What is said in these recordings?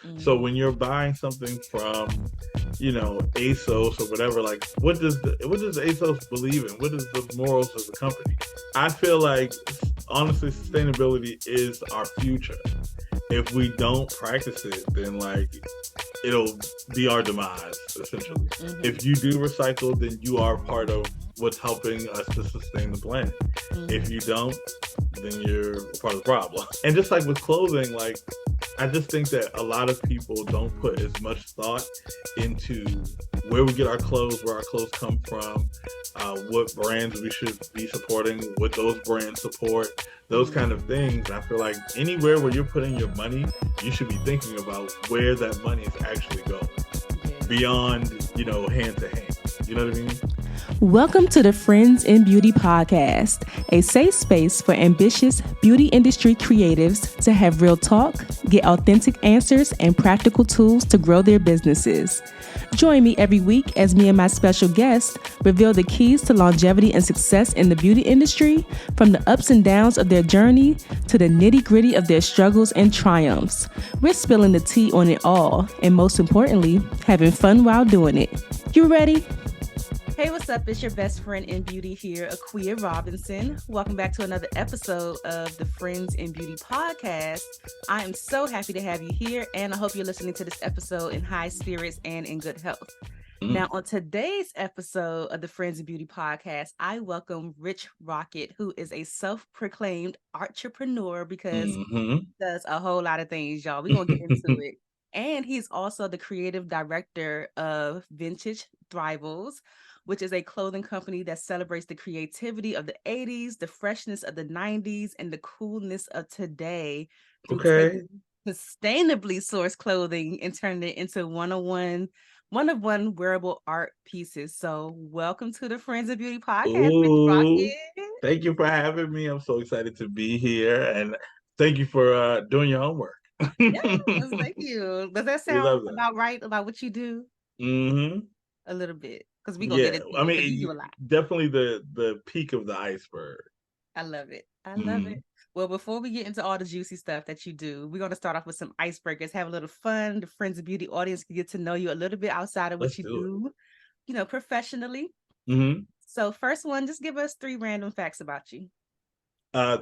So Mm-hmm. when you're buying something from, ASOS or whatever, like what does ASOS believe in? What is the morals of the company? I feel like honestly, sustainability is our future. If we don't practice it, then like it'll be our demise essentially. Mm-hmm. If you do recycle, then you are part of what's helping us to sustain the planet. If Mm-hmm. you don't, then you're part of the problem. And just like with clothing, like I just think that a lot of people don't put as much thought into where we get our clothes, where our clothes come from, what brands we should be supporting, what those brands support, those kind of things. I feel like anywhere where you're putting your money, you should be thinking about where that money is actually going Yes. beyond, hand to hand. You know what I mean? Welcome to the Friends in Beauty podcast, a safe space for ambitious beauty industry creatives to have real talk, get authentic answers, and practical tools to grow their businesses. Join me every week as me and my special guest reveal the keys to longevity and success in the beauty industry, from the ups and downs of their journey to the nitty gritty of their struggles and triumphs. We're spilling the tea on it all, and most importantly, having fun while doing it. You ready? Hey, what's up? It's your best friend in beauty here, Aquia Robinson. Welcome back to another episode of the Friends in Beauty podcast. I am so happy to have you here, and I hope you're listening to this episode in high spirits and in good health. Mm. Now, on today's episode of the Friends in Beauty podcast, I welcome Rich Rocket, who is a self-proclaimed entrepreneur because Mm-hmm. he does a whole lot of things, y'all. We're going to get into it. And he's also the creative director of Vintage Thrivals, which is a clothing company that celebrates the creativity of the 80s, the freshness of the 90s, and the coolness of today through Okay. taking sustainably sourced clothing and turning it into one of one wearable art pieces. So welcome to the Friends of Beauty podcast, Rich Ooh, Rocket. thank you for having me. I'm so excited to be here, and thank you for doing your homework. Yes, thank you. Does that We sound love that. about right about what you do? Hmm. A little bit, because we're gonna get Yeah, into I it, mean, because you do a lot. definitely the peak of the iceberg. I love it. I love it. Hmm. Well, before we get into all the juicy stuff that you do, we're going to start off with some icebreakers, have a little fun. The Friends of Beauty audience can get to know you a little bit outside of what Let's you do do, professionally. it. So, first one, just give us three random facts about you.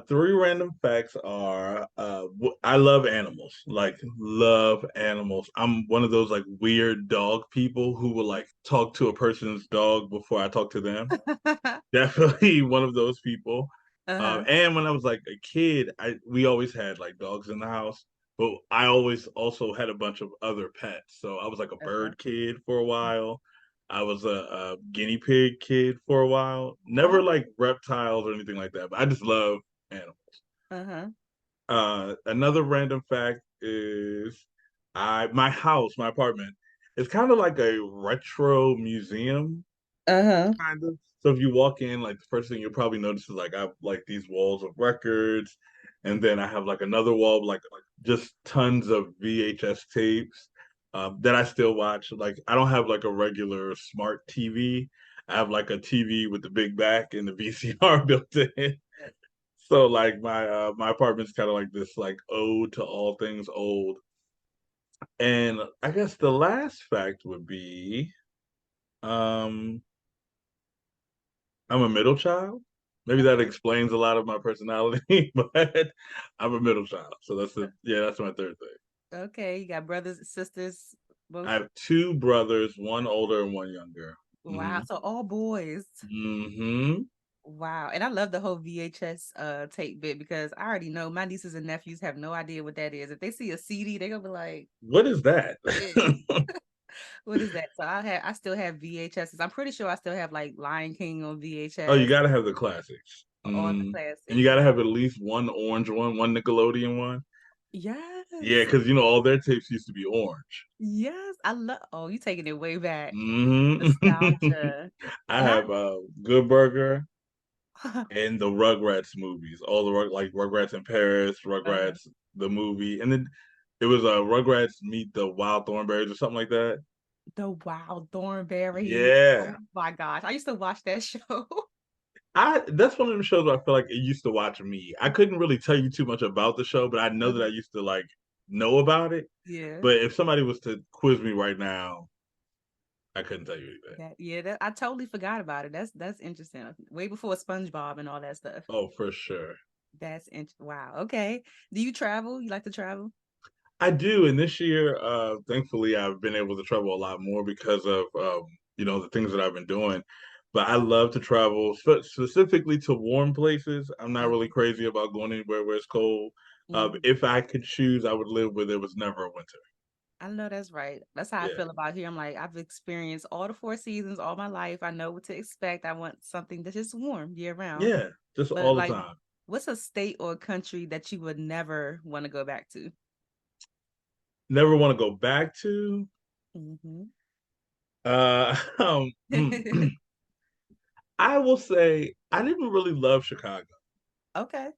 Three random facts are I love animals, like love animals. I'm one of those like weird dog people who will like talk to a person's dog before I talk to them. Definitely one of those people. Uh-huh. And when I was like a kid, we always had like dogs in the house, but I always also had a bunch of other pets. So I was like a Uh-huh. bird kid for a while. I was a guinea pig kid for a while. Never Wow. like reptiles or anything like that, but I just love animals. Uh-huh. Another random fact is my house, my apartment, is kind of like a retro museum Uh-huh. kind of. So if you walk in, like the first thing you'll probably notice is like I have like these walls of records, and then I have like another wall like just tons of VHS tapes that I still watch. Like I don't have like a regular smart TV. I have like a TV with the big back and the VCR built in. So like my apartment's kind of like this like ode to all things old. And I guess the last fact would be um I'm a middle child. Maybe that Okay. explains a lot of my personality, but I'm a middle child. So that's my third thing. Okay. You got brothers and sisters, I both. have two brothers, one older and one younger. Wow. Hmm. So all boys. Hmm. Wow. And I love the whole VHS tape bit, because I already know my nieces and nephews have no idea what that is. If they see a CD, they're gonna be like, What is that? "Yeah, what is that?" So I still have VHSs. I'm pretty sure I still have like Lion King on Oh, you VHS, gotta have the classics. all the And you classics. gotta have at least one orange one Nickelodeon one. Yeah, Yes. because all their tapes used to be orange. Yes. I love, oh, you taking it way back. Hmm. Nostalgia. I And I have Good Burger and the Rugrats movies. All the like Rugrats in Paris, uh, Rugrats the movie, and then it was Rugrats meet the Wild Thornberries or something like that. the Wild Thornberries. Oh Yeah, my gosh. I used to watch that show. I that's one of the shows where I feel like it used to watch me. I couldn't really tell you too much about the show, but I know that I used to like. know about it. Yeah. But if somebody was to quiz me right now, I couldn't tell you anything. I totally forgot about it. That's interesting. Way before SpongeBob and all that stuff. Oh, for sure. Wow. Okay. Do you travel? You like to travel? I do, and this year, thankfully, I've been able to travel a lot more because of the things that I've been doing. But I love to travel, specifically to warm places. I'm not really crazy about going anywhere where it's cold. Mm-hmm. If I could choose, I would live where there was never a winter. I know that's right. That's how I Yeah, feel about here. I'm like, I've experienced all the four seasons all my life. I know what to expect. I want something that's just warm year round. yeah, just But all the like, time. what's a state or country that you would never want to go back to? Never want to go back to. Hmm. Uh, I will say I didn't really love Chicago. Okay.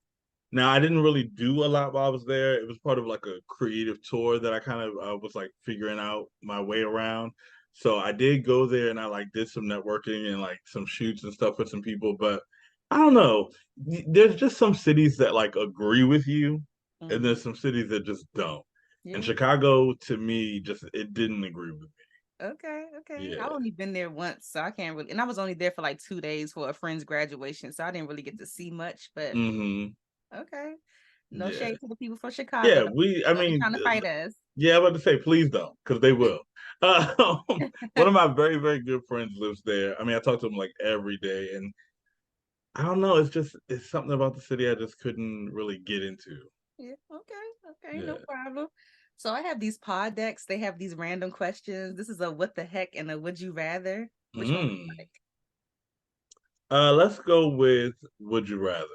Now, I didn't really do a lot while I was there. It was part of like a creative tour that I kind of was like figuring out my way around. So I did go there and I like did some networking and like some shoots and stuff with some people. But I don't know. There's just some cities that like agree with you, and Hmm. there's some cities that just don't. And Yeah. Chicago, to me, just it didn't agree with Okay. me. Okay. I've Yeah. only been there once, so I can't really. And I was only there for like 2 days for a friend's graduation, so I didn't really get to see much. But Hmm. okay. No Yeah. shade to the people from Chicago. Yeah. I Don't be mean, trying to fight us. yeah, I'm about to say, please don't, because they will. Um, one of my very, very good friends lives there. I mean, I talk to him like every day, and I don't know. It's something about the city I just couldn't really get into. Yeah, okay, no Yeah. problem. So I have these pod decks. They have these random questions. This is a what the heck and a would you rather. Which one would you Mm. like? Let's go with Would You Rather.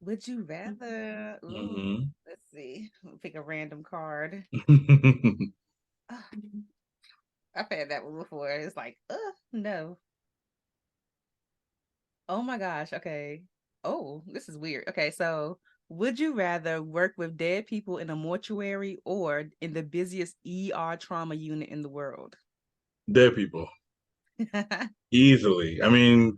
Would you rather? Ooh, Hmm. let's see. I'll pick a random card. Ah, I've had that one before. It's like, no. Oh my gosh. Okay. Oh, this is weird. Okay, so would you rather work with dead people in a mortuary or in the busiest ER trauma unit in the world? Dead people, easily. I mean,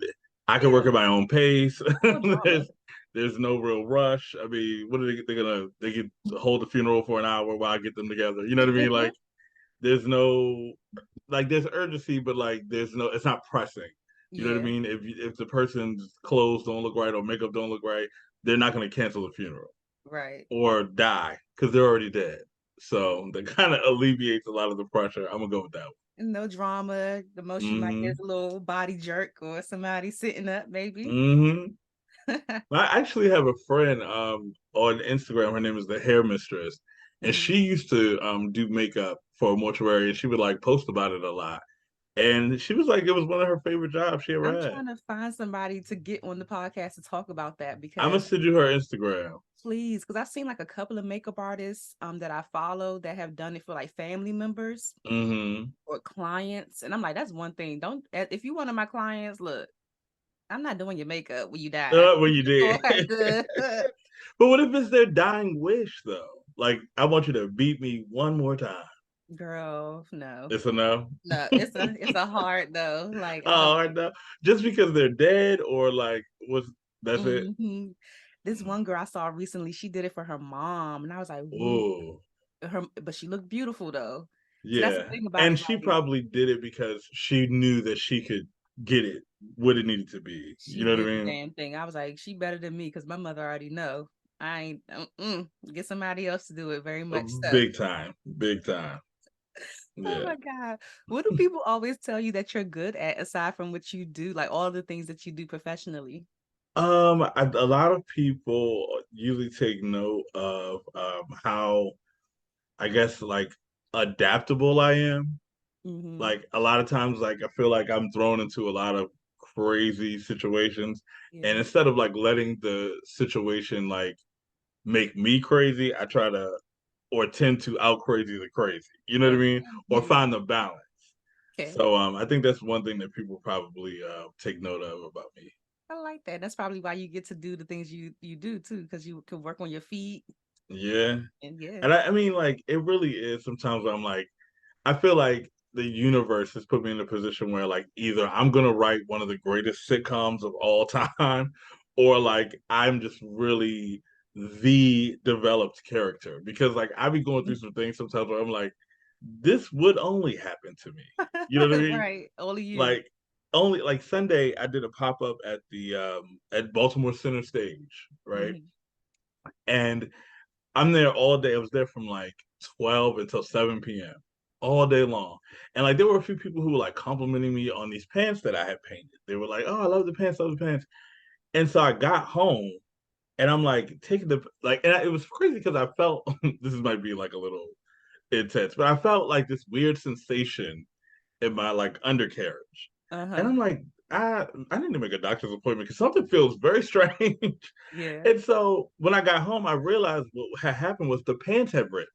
I can work Yeah, at my own pace. no drama. there's there's no real rush. I mean, what are they're gonna they could hold the funeral for an hour while I get them together. You know what I mean? Like there's no like there's urgency, but like there's no it's not pressing. You know what I Yeah, mean? If the person's clothes don't look right or makeup don't look right, they're not going to cancel the funeral right. or die because they're already dead. So that kind of alleviates a lot of the pressure. I'm gonna go with that No drama. The most you like is one. a little body jerk or somebody sitting up, maybe. Mm-hmm. I actually have a friend on Instagram. Her name is the Hair Mistress, and Mhm. she used to do makeup for a mortuary, and she would like post about it a lot. And she was like, it was one of her favorite jobs she ever I'm had. trying to find somebody to get on the podcast to talk about that I'm gonna because send you her Instagram. please, because I've seen like a couple of makeup artists that I follow that have done it for like family members Mm-hmm. or clients. And I'm like, that's one thing. Don't if you one of my clients, look, I'm not doing your makeup when you die. Well, you So did. I have to But what if it's their dying wish, though? Like, I want you to beat me one more time. girl, no. It's a no. No, it's a hard though. Like I don't Oh, no. Just because they're dead, or like, was that's it? hmm This one girl I saw recently, she did it for her mom, and I was like, "Ooh, Oh, but she looked beautiful though." So that's the yeah. thing about And it. she Like probably did it because she knew that she could get it what it needed to be. You she know what I did the mean? damn thing. I was like, she better than me because my mother already know. I ain't get somebody else to do it. Very much so. Big time. Big time. Oh Yeah. my god, what do people always tell you that you're good at aside from what you do, like all the things that you do professionally? A lot of people usually take note of how I guess like adaptable I am. Mm-hmm. Like a lot of times, like I feel like I'm thrown into a lot of crazy situations, and Yeah. instead of like letting the situation like make me crazy, I try to or tend to out crazy the crazy. You know what I Okay. mean? Or find the balance. Okay. So I think that's one thing that people probably take note of about me. I like that. That's probably why you get to do the things you do too, because you can work on your feet Yeah. and yeah. And I mean, like, it really is sometimes I'm like, I feel like the universe has put me in a position where, like, either I'm going to write one of the greatest sitcoms of all time, or like, I'm just really the developed character, because like I be going through some things sometimes where I'm like, this would only happen to me. You know what I mean? Right. Only you. Like only like Sunday I did a pop-up at the at Baltimore Center Stage, right? Hmm. And I'm there all day. I was there from like 12 until 7 p.m. all day long. And like there were a few people who were like complimenting me on these pants that I had painted. They were like, "Oh, I love the pants, love the pants." And so I got home and I'm like taking the like, and it was crazy because I felt this might be like a little intense, but I felt like this weird sensation in my like undercarriage, and Uh-huh. I'm like, I need to make a doctor's appointment because something feels very strange. Yeah. And so when I got home, I realized what had happened was the pants had ripped,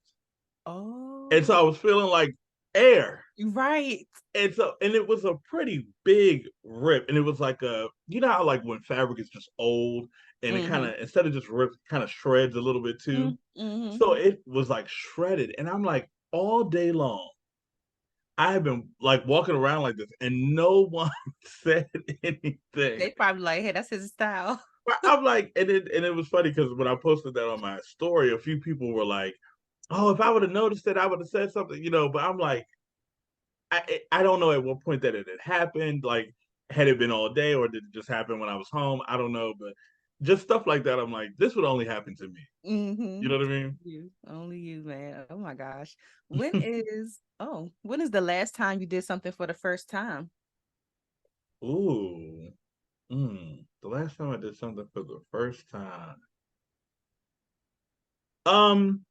and so Oh, I was feeling like air. right. And it was a pretty big rip, and it was like a, you know how like when fabric is just old and it kind Mm-hmm. of, instead of just rips, kind of shreds a little bit too. Mm-hmm. So it was like shredded, and I'm like, all day long I have been like walking around like this, and no one said anything. They probably like, hey, that's his style. But I'm like, and it was funny because when I posted that on my story, a few people were like, "Oh, if I would have noticed it, I would have said something," you know. But I'm like, I don't know at what point that it had happened. Like, had it been all day, or did it just happen when I was home? I don't know, but just stuff like that. I'm like, this would only happen to me. You Mm-hmm. know what I You. Only you, man. Oh my gosh. When is the last time you did something for the first time? mean? Ooh, the last time I did something for the first time, um,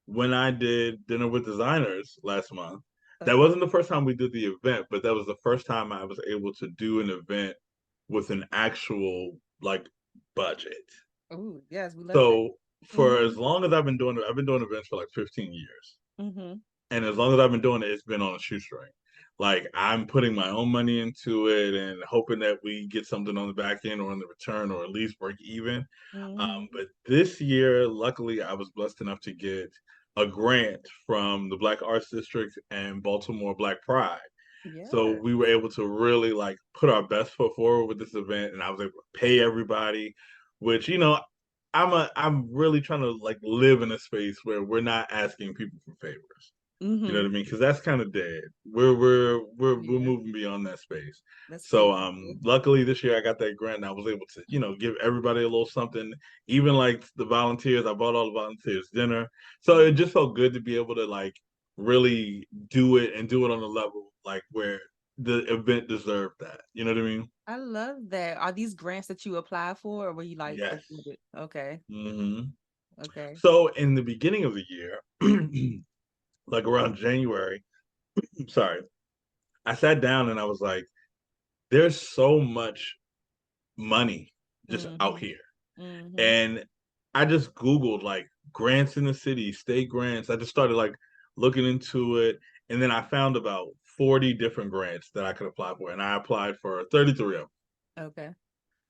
when I did dinner with designers last month. That Okay. wasn't the first time we did the event, but that was the first time I was able to do an event with an actual like budget. Oh, yes, we love that. So for Mm-hmm. as long as I've been doing it, I've been doing events for like 15 years. Mm-hmm. And as long as I've been doing it, it's been on a shoestring. Like I'm putting my own money into it and hoping that we get something on the back end or on the return or at least break even. Mm-hmm. But this year, luckily, I was blessed enough to get a grant from the Black Arts District and Baltimore Black Pride. So Yeah. we were able to really like put our best foot forward with this event, and I was able to pay everybody, which I'm really trying to like live in a space where we're not asking people for favors. You know Mm-hmm. what I mean? Because that's kind of dead. We're Yeah. moving beyond that space. That's So beautiful. luckily this year I got that grant and I was able to, give everybody a little something. Even like the volunteers, I bought all the volunteers dinner. So it just felt good to be able to like really do it and do it on a level like where the event deserved that. You know what I mean? I love that. Are these grants that you apply for, or were you like Yes. awarded? Okay. hmm Okay. So in the beginning of the year, like around January, sorry, I sat down and I was like, there's so much money just out Mm-hmm. here. Mm-hmm. And I just Googled like grants in the city, state grants. I just started like looking into it. And then I found about 40 different grants that I could apply for. And I applied for 33 of them. Okay.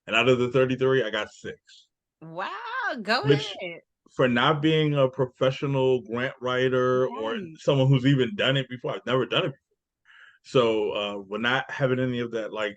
And out of the 33, I got six, Wow. Go which ahead. for not being a professional grant writer or Right. someone who's even done it before, I've never done it. So when not having any of that like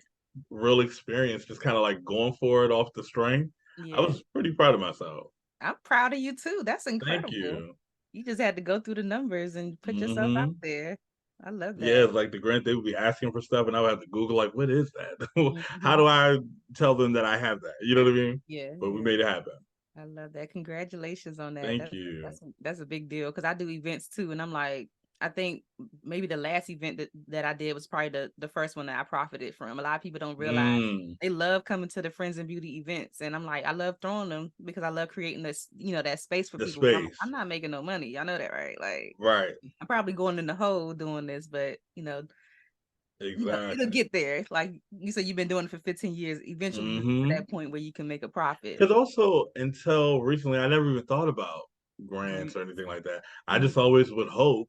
real experience, just kind of like going for it off the string, I Yeah. was pretty proud of myself. I'm proud of you too. That's Thank incredible. you. You just had to go through the numbers and put yourself out hmm there. I love Yeah, that. it's like the grant they would be asking for stuff, and I would have to Google like, what is that? How Mhm. do I tell them that I have that? You know what I mean? Yeah, But we yeah. made it happen. I love that. Congratulations on that. Thank you. That's a big deal because I do events too, and I'm like, I think maybe the last event that I did was probably the first one that I profited from. A lot of people don't realize Mm, they love coming to the Friends and Beauty events, and I'm like, I love throwing them because I love creating this, that space for the people. But I'm space, not making no money. Y'all know that, right? Like right? I'm probably going in the hole doing this, but it'll Exactly. get there. Like you said, you've been doing it for 15 years. Eventually, you'll get to hmm that point where you can make a profit. Because also until recently, I never even thought about grants Grant. or anything like that. I just Mhm. always would hope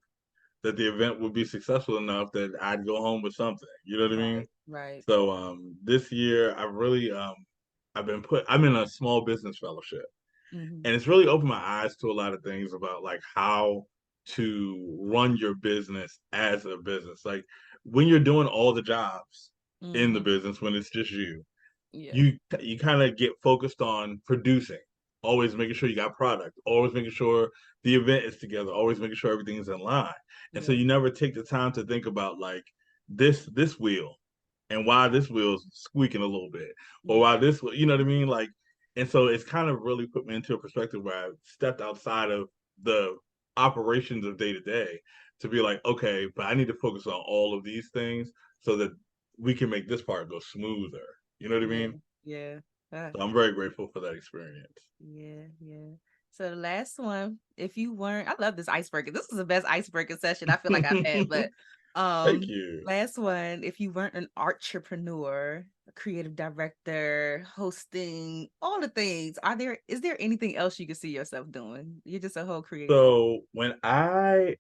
that the event would be successful enough that I'd go home with something. You know what I mean? Right, right. So this year I really I'm in a small business fellowship, Mhm. and it's really opened my eyes to a lot of things about like how to run your business as a business. Like when you're doing all the jobs in the Mhm. business, when it's just you, Yeah. you kind of get focused on producing. always making sure you got product, always making sure the event is together, always making sure everything's in line. And so Yeah. you never take the time to think about like this wheel and why this wheel's squeaking a little bit, or Yeah. why this, you know what I mean? Like, and so it's kind of really put me into a perspective where I stepped outside of the operations of day to day to be like, okay, but I need to focus on all of these things so that we can make this part go smoother. You know what I Yeah. mean? Yeah. So I'm very grateful for that experience. Yeah, yeah. So the last one, if you weren't, I love this icebreaker. This is the best icebreaker session I feel like I've had. But Thank you. last one, if you weren't an entrepreneur, a creative director, hosting, all the things, is there anything else you could see yourself doing? You're just a whole creative. So when I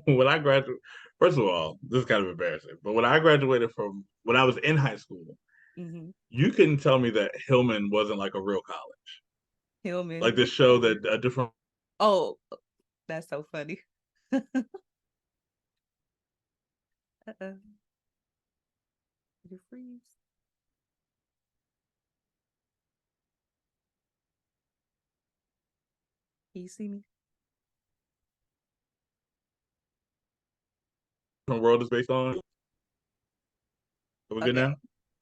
when I graduated, first of all, this is kind of embarrassing, but when I graduated from when I was in high school, Mm-hmm. you couldn't tell me that Hillman wasn't like a real college. Hillman. Like this show that a different Oh, that's so funny. Uh-oh. Did you freeze? Can you see me? world is based on. Are we good Okay. now?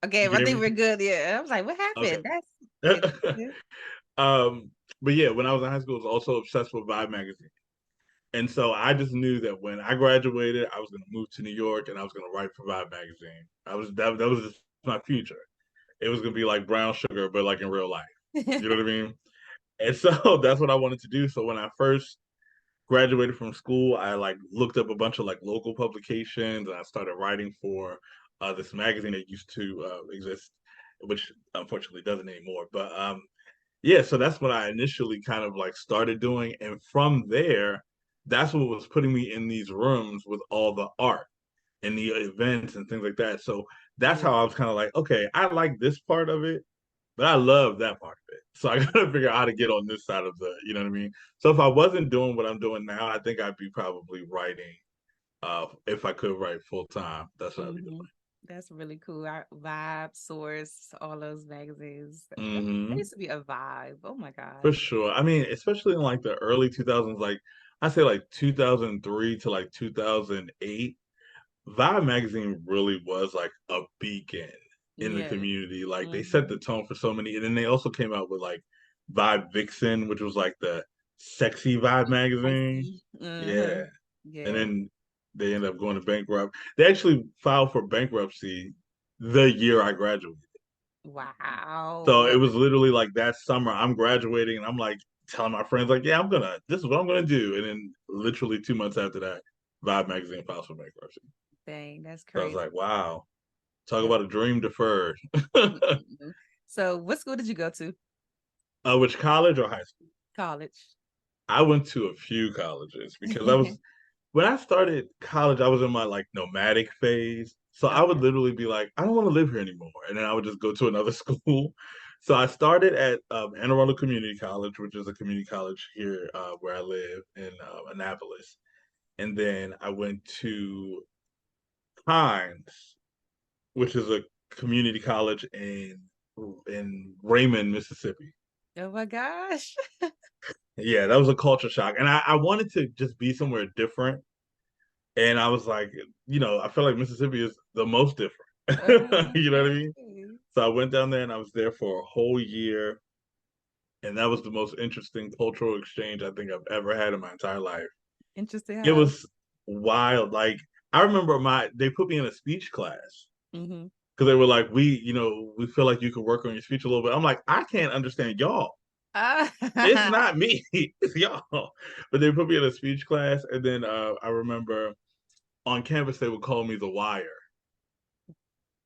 Okay, You can I hear think me? we're good. Yeah. I was like, what Okay. happened? That's yeah, that's good. um, but yeah, when I was in high school, I was also obsessed with Vibe magazine. And so I just knew that when I graduated, I was going to move to New York and I was going to write for Vibe magazine. That was just my future. It was going to be like Brown Sugar, but like in real life. You know what I mean? And so that's what I wanted to do. So when I first graduated from school, I like looked up a bunch of like local publications and I started writing for this magazine that used to exist, which unfortunately doesn't anymore. But yeah, so that's what I initially kind of like started doing. And from there, that's what was putting me in these rooms with all the art and the events and things like that. So that's Yeah. how I was kind of like, okay, I like this part of it, but I love that part of it. So I gotta figure out how to get on this side of the, you know what I mean? So if I wasn't doing what I'm doing now, I think I'd be probably writing. If I could write full time, that's what I'd be Hmm. That's really cool. Our Vibe, Source, all those magazines. That doing. used to be a vibe. Oh my For gosh. sure. I mean, especially in like the early 2000s, like I say like 2003 to like 2008, Vibe magazine really was like a beacon in the Yeah. community. Like they set the Hmm. tone for so many. And then they also came out with like Vibe Vixen, which was like the sexy Vibe magazine. Spicy. Uh-huh. Yeah. And Yeah. then they ended up going to bankrupt. They actually filed for bankruptcy the year I graduated. So it Wow. was literally like that summer I'm graduating and I'm like telling my friends like, yeah, this is what I'm gonna do. And then literally 2 months after that, Vibe magazine files for bankruptcy. Dang, that's So I was crazy. like, wow, talk That's about a dream deferred. mhm. So what school did you go to? Which college or high school? College. I went to a few colleges because I was when I started college, I was in my like nomadic phase. So I would Okay. literally be like, I don't want to live here anymore. And then I would just go to another school. So I started at Anne Arundel Community College, which is a community college here where I live in Annapolis. And then I went to Hines, which is a community college in Raymond, Mississippi. Oh my gosh. Yeah, that was a culture shock. And I wanted to just be somewhere different. And I was like, I feel like Mississippi is the most different. You know what I mean? Okay. So I went down there and I was there for a whole year. And that was the most interesting cultural exchange I think I've ever had in my entire life. Interesting It how. was wild. Like I remember they put me in a speech class Hmm. because they were like, we feel like you could work on your speech a little bit. I'm like, I can't understand y'all. It's Ah, not me, it's y'all. But they put me in a speech class, and then I remember on campus they would call me the Wire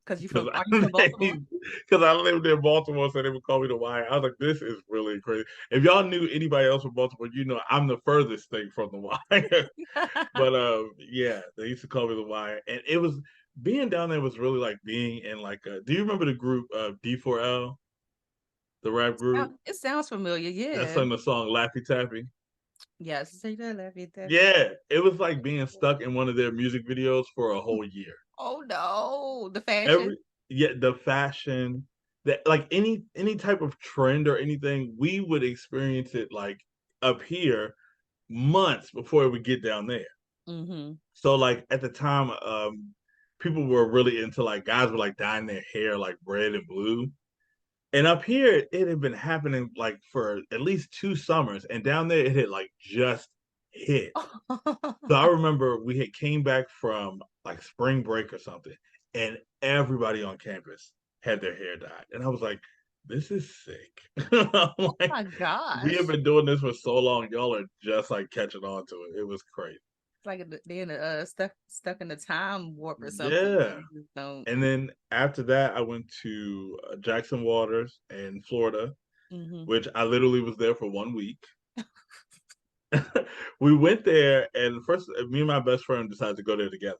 because because are you from Baltimore? because I lived in Baltimore, so they would call me the Wire. I was like, this is really crazy. If y'all knew anybody else from Baltimore, I'm the furthest thing from the Wire. But yeah, they used to call me the Wire, and it was being down there was really like being in like a. Do you remember the group D4L, the rap group It sounds familiar. that Yeah. sung the song Laffy Taffy? Yes. Say that, love you, Yeah, it was like being stuck in one of their music videos for a whole year. Oh no, the fashion. Every Yeah, the fashion, that like any type of trend or anything, we would experience it like up here months before it would get down there. Mm-hmm. So like at the time, people were really into like guys were like dyeing their hair like red and blue. And up here, it had been happening like for at least 2 summers, and down there it had like just hit. So I remember we had came back from like spring break or something, and everybody on campus had their hair dyed, and I was like, "This is sick." I'm Oh like, my we have gosh. been doing this for so long, y'all are just like catching on to it. It was crazy. It's like they're in stuck in the time warp or something. Yeah. You just don't. And then after that, I went to Jackson Waters in Florida, Mm-hmm. which I literally was there for 1 week. We went there, and first, me and my best friend decided to go there together.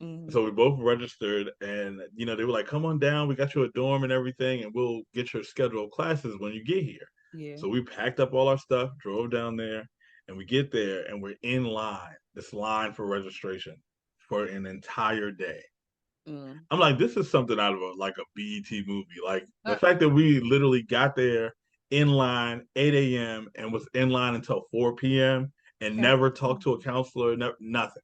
Mm-hmm. So we both registered, and they were like, "Come on down. We got you a dorm and everything, and we'll get your schedule of classes when you get here." Yeah. So we packed up all our stuff, drove down there, and we get there, and we're in line, this line for registration for an entire day. Mm. I'm like, this is something out of a BET movie. Like the Uh, fact that we literally got there in line 8 a.m. and was in line until 4 p.m. and that's never talked to a counselor, nothing.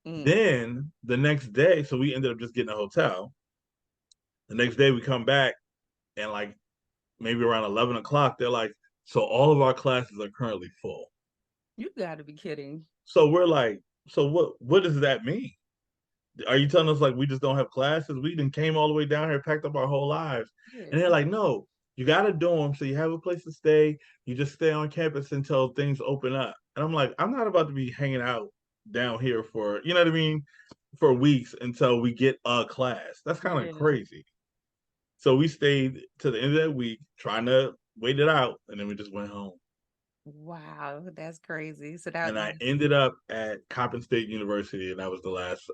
mm. Then the next day, so we ended up just getting a hotel. The next day we come back and like maybe around 11 o'clock, they're like, so all of our classes are currently full. You got to be kidding. So we're like, so what does that mean? Are you telling us like we just don't have classes? We done came all the way down here, packed up our whole lives. And they're Yeah. like, no, you got a dorm, so you have a place to stay. You just stay on campus until things open up. And I'm like, I'm not about to be hanging out down here for, you know what I mean, for weeks until we get a class. That's kind of Yeah. crazy. So we stayed to the end of that week trying to wait it out, and then we just went home. Wow, that's crazy. So that And I ended up at Coppin State University, and that was the last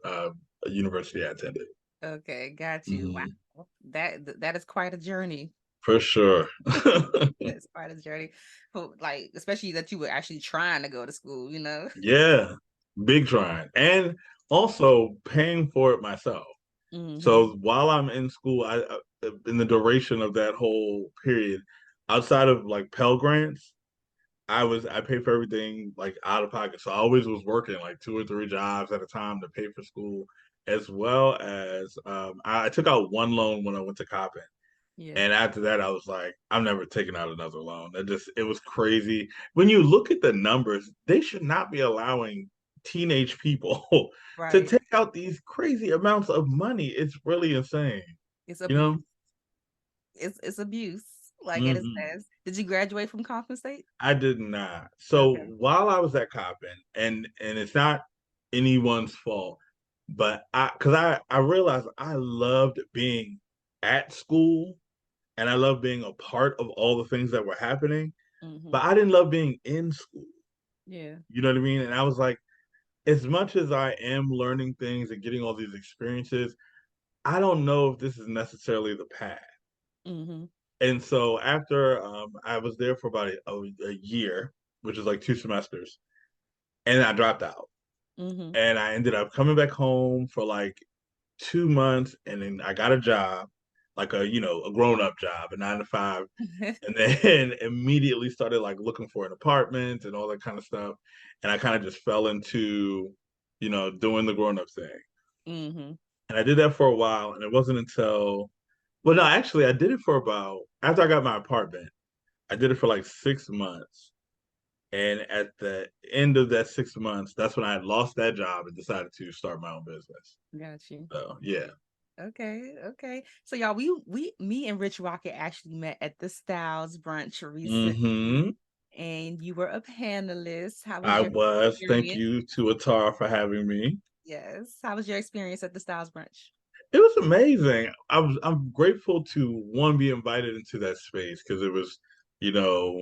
university I attended. okay, got you. Mhm. Wow. That is quite a journey. For sure. That's quite a journey. Like, especially that you were actually trying to go to school, you know? Yeah, big trying. And also paying for it myself. Mm-hmm. So while I'm in school, in the duration of that whole period, outside of like Pell Grants, I paid for everything like out of pocket. So I always was working like 2 or 3 jobs at a time to pay for school, as well as I took out one loan when I went to Coppin. Yeah. And after that, I was like, I'm never taking out another loan. It was crazy. When you look at the numbers, they should not be allowing teenage people to Right. take out these crazy amounts of money. It's really insane, It's you know? abuse. It's abuse. Like at its Hmm. best. Did you graduate from Compton State? I did not. So Okay. while I was at Coppin, and it's not anyone's fault, but I realized I loved being at school and I loved being a part of all the things that were happening. Mm-hmm. But I didn't love being in school. Yeah. You know what I mean? And I was like, as much as I am learning things and getting all these experiences, I don't know if this is necessarily the path. Mm-hmm. And so after I was there for about a year, which is like 2 semesters, and I dropped out. Mm-hmm. And I ended up coming back home for like 2 months, and then I got a job, like a grown up job, a 9 to 5, and then immediately started like looking for an apartment and all that kind of stuff. And I kind of just fell into, doing the grown up thing. mm-hmm. And I did that for a while. And it wasn't until, well, no, actually, I did it for about, after I got my apartment, I did it for like 6 months. And at the end of that 6 months, that's when I had lost that job and decided to start my own business. Got you. So, yeah. Okay, okay. So y'all, me and Rich Rocket actually met at the Styles brunch recently, Hmm. and you were a panelist. How was I your was. Thank experience? you to Atar for having me. Yes. How was your experience at the Styles brunch? It was amazing. I'm grateful to one be invited into that space because it was, you know,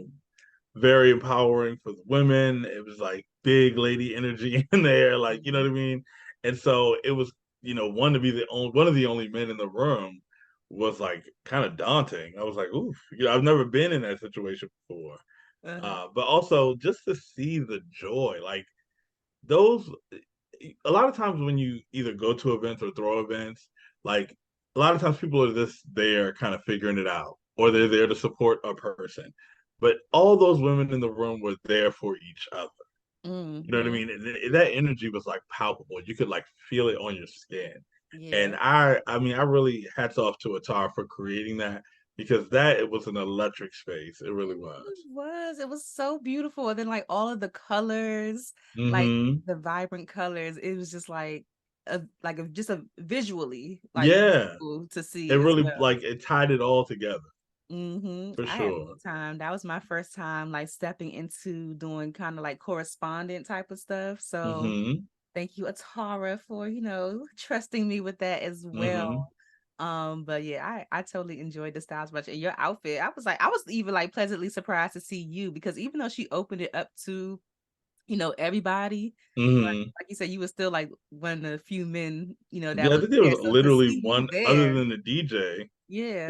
very empowering for the women. It was like big lady energy in there, like you know Mhm. what I mean. And so it was, one to be the only one of the only men in the room was like kind of daunting. I was like, oof, I've never been in that situation before. Uh-huh. But also just to see the joy, like those a lot of times when you either go to events or throw events, like a lot of times people are just there kind of figuring it out, or they're there to support a person. But all those women in the room were there for each other. You know what I Mm-hmm. mean? And that energy was like palpable. You could like feel it on your skin. And Yeah. I mean, I really hats off to Atara for creating that because that it was an electric space. It really It was. was. It was so beautiful. And then like all of the colors, like Hmm. the vibrant colors, it was just just a visually like Yeah, beautiful to it see as really well. like it tied it all together for I had a sure. good time. That was my first time like stepping into doing kind of like correspondent type of stuff. So Hmm. thank you, Atara, for, trusting me with that as well. Hmm. But yeah, I totally enjoyed the styles much. And your outfit, I was even like pleasantly surprised to see you because even though she opened it up to, everybody, but Hmm. like you said, you were still like one of the few men, that Yeah, I was think there there. was So to literally see you one other there, than the DJ. There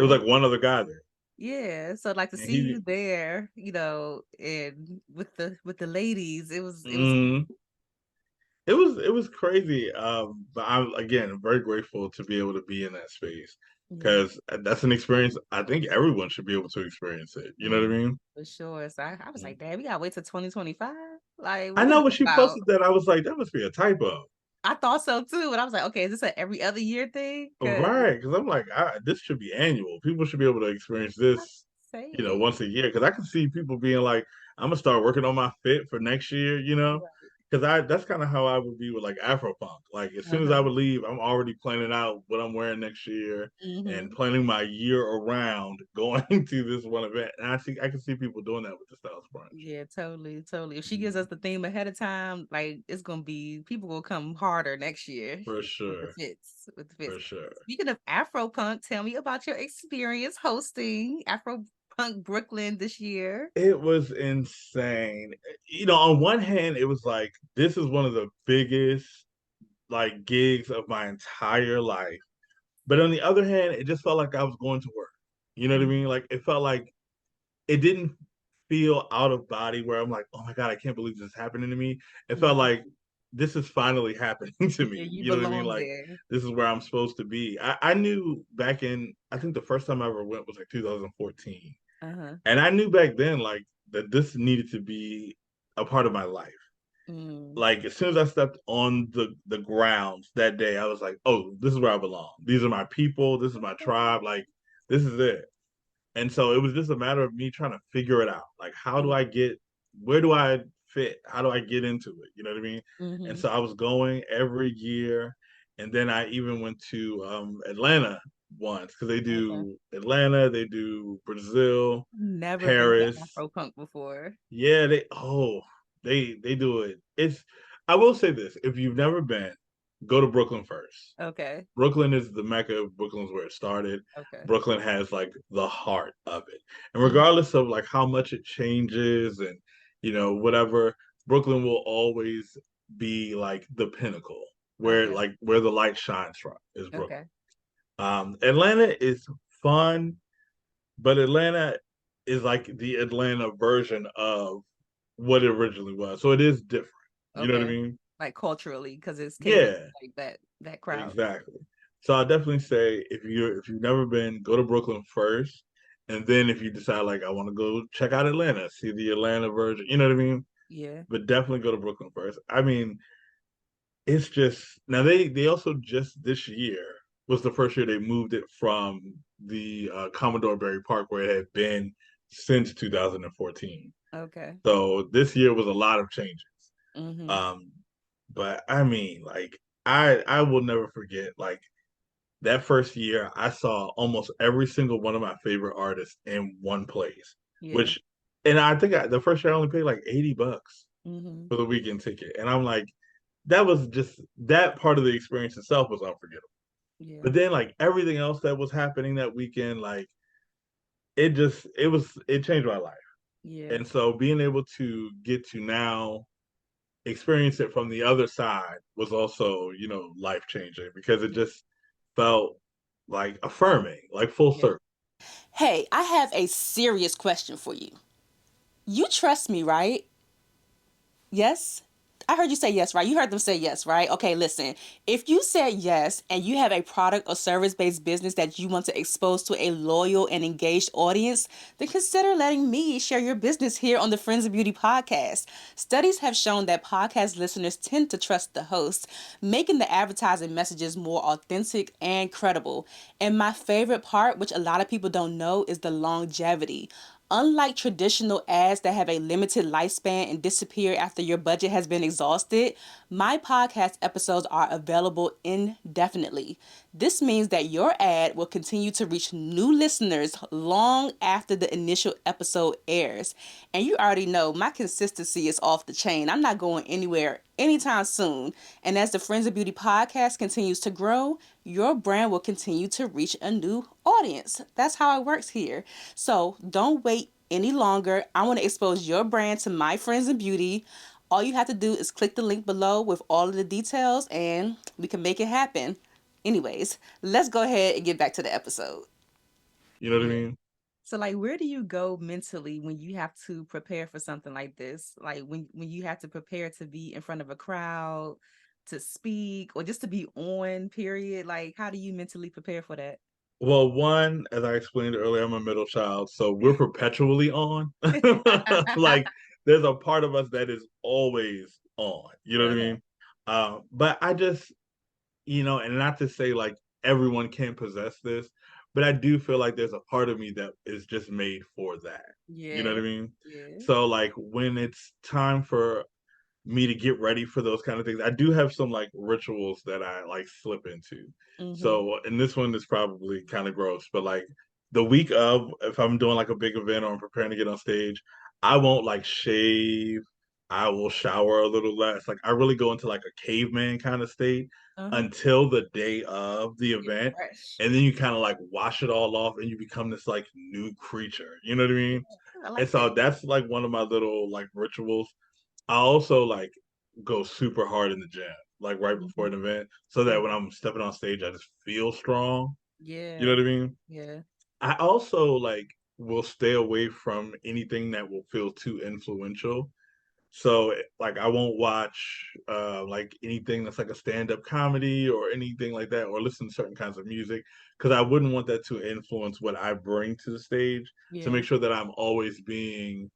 was yeah. like one other guy there, Yeah, so like to and see he. you there, and with the ladies, it was Mm, it was crazy. But I'm again very grateful to be able to be in that space yeah. because that's an experience I think everyone should be able to experience it. You know what I Mm, mean? for sure. So I was Mm. like, damn, we gotta wait till 2025. Like, I what is know this when she about? posted that, I was like, that must be a typo. I thought so too, but I was like, okay, is this a every other year thing? Cause Right, because I'm like, this should be annual. People should be able to experience I'm this, saying, once a year. Because I can see people being like, I'm gonna start working on my fit for next year. right. Because that's kind of how I would be with like Afropunk. Like as soon as I Uh-huh. would leave, I'm already planning out what I'm wearing next year and Mm-hmm. planning my year around going to this one event. And I can see people doing that with the Styles Brunch. Yeah, totally, totally. If she gives us Mhm. the theme ahead of time, like it's gonna be people will come harder next year For with the sure, fits, with the fits. for sure. Speaking of Afropunk, tell me about your experience hosting Afropunk Brooklyn this year. It was insane. On one hand, it was like this is one of the biggest like gigs of my entire life. But on the other hand, it just felt like I was going to work. You know what I Mhm. mean? Like it felt like it didn't feel out of body where I'm like, oh my God, I can't believe this is happening to me. It felt Mhm. like this is finally happening to Yeah, me. you You know what I mean? belong Like there. this is where I'm supposed to be. I knew back in, I think the first time I ever went was like 2014. Uh-huh. And I knew back then like that this needed to be a part of my life. Mm. Like as soon as I stepped on the grounds that day, I was like, oh, this is where I belong. These are my people. This is my tribe. Like this is it. And so it was just a matter of me trying to figure it out. Like, where do I fit? How do I get into it? You know what I mean? And Mm-hmm. so I was going every year. And then I even went to Atlanta once because they Okay. do Atlanta, they do Brazil, Never been to Paris. Afropunk before. Yeah, they do it. I will say this, if you've never been, go to Brooklyn first. Okay. Brooklyn is the mecca of Brooklyn's where it started. Okay. Brooklyn has like the heart of it. And Mm-hmm. regardless of like how much it changes and whatever, Brooklyn will always be like the pinnacle Okay. where the light shines from is Brooklyn. Okay. Atlanta is fun, but Atlanta is like the Atlanta version of what it originally was. So it is different. You know what I Okay. mean? Like culturally, because it's catered to Yeah. like that crowd. Exactly. So I definitely say if you've never been, go to Brooklyn first, and then if you decide like I want to go check out Atlanta, see the Atlanta version, you know what I mean? Yeah. But definitely go to Brooklyn first. I mean, it's just now they also just this year was the first year they moved it from the Commodore Berry Park where it had been since 2014. Okay. So this year was a lot of changes. Mm-hmm. Um, but I mean, like I will never forget like that first year, I saw almost every single one of my favorite artists in one place. Yeah. Which, and I think the first year I only paid like $80 Mm-hmm. for the weekend ticket, and I'm like, that was just that part of the experience itself was unforgettable. Yeah. But then like everything else that was happening that weekend, like it changed my life. Yeah. And so being able to get to now experience it from the other side was also, life changing because it Yeah. just felt like affirming, like full Yeah. circle. Hey, I have a serious question for you. You trust me, right? Yes? I heard you say yes, right? You heard them say yes, right? Okay, listen. If you said yes and you have a product or service based business that you want to expose to a loyal and engaged audience, then consider letting me share your business here on the Friends of Beauty podcast. Studies have shown that podcast listeners tend to trust the host, making the advertising messages more authentic and credible. And my favorite part, which a lot of people don't know, is the longevity. Unlike traditional ads that have a limited lifespan and disappear after your budget has been exhausted, my podcast episodes are available indefinitely. This means that your ad will continue to reach new listeners long after the initial episode airs. And you already know my consistency is off the chain. I'm not going anywhere anytime soon. And as the Friends of Beauty podcast continues to grow, your brand will continue to reach a new audience. That's how it works here. So don't wait any longer. I want to expose your brand to my friends in beauty. All you have to do is click the link below with all of the details and we can make it happen. Anyways, let's go ahead and get back to the episode. You know what I Yeah. mean? So like where do you go mentally when you have to prepare for something like this? Like when you have to prepare to be in front of a crowd, to speak, or just to be on, period? Like how do you mentally prepare for that? Well, one, as I explained earlier, I'm a middle child, so we're perpetually on. Like, there's a part of us that is always on. You know what I Okay. mean? But I just, and not to say like everyone can possess this, but I do feel like there's a part of me that is just made for that. You know what Yeah. I mean? Yeah. So, like, when it's time for me to get ready for those kind of things. I do have some like rituals that I like slip into. Mm-hmm. So, and this one is probably kind of gross, but like the week of, if I'm doing like a big event or I'm preparing to get on stage, I won't like shave. I will shower a little less. Like I really go into like a caveman kind of state Uh-huh. until the day of the Get event. fresh. And then you kind of like wash it all off and you become this like new creature. You know what I Yeah. mean? I And like so that. that's like one of my little like rituals. I also like go super hard in the gym, like right before Mm-hmm. an event, so that when Mm-hmm. I'm stepping on stage, I just feel strong. You know Yeah. what I mean? Yeah. I also like will stay away from anything that will feel too influential. So like I won't watch like anything that's like a stand-up comedy or anything like that, or listen to certain kinds of music because I wouldn't want that to influence what I bring to the stage to Yeah. make sure that I'm always being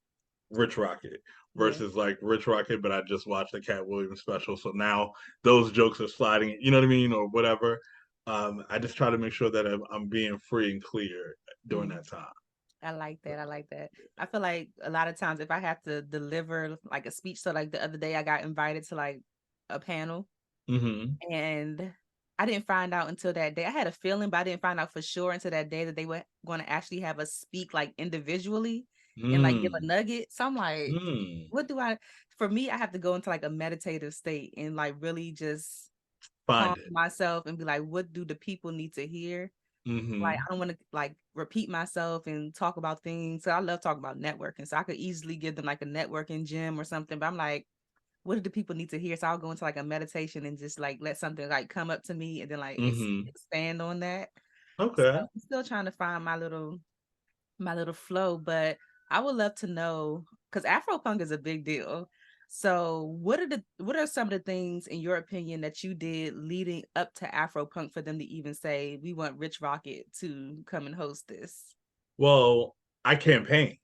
Rich Rocket Yeah. versus like Rich Rocket, but I just watched the Cat Williams special, so now those jokes are sliding. You know what I mean, or whatever. I just try to make sure that I'm being free and clear during Mm. that time. I like that. I like that. I feel like a lot of times if I have to deliver like a speech, so like the other day I got invited to like a panel Mm-hmm. and I didn't find out until that day. I had a feeling, but I didn't find out for sure until that day that they were going to actually have us speak like individually and like give a Mm. nugget. So I'm like, Mm. what do I, for me, I have to go into like a meditative state and like really just calm Find it. myself and be like, what do the people need to hear? Like, Mm-hmm. I don't want to like repeat myself and talk about things. So I love talking about networking. So I could easily give them like a networking gym or something. But I'm like, what do the people need to hear? So I'll go into like a meditation and just like let something like come up to me and then like Mm-hmm. expand on that. So Okay. I'm still trying to find my little flow, but I would love to know because Afropunk is a big deal. So what are some of the things in your opinion that you did leading up to Afropunk for them to even say we want Rich Rocket to come and host this? Well, I campaign.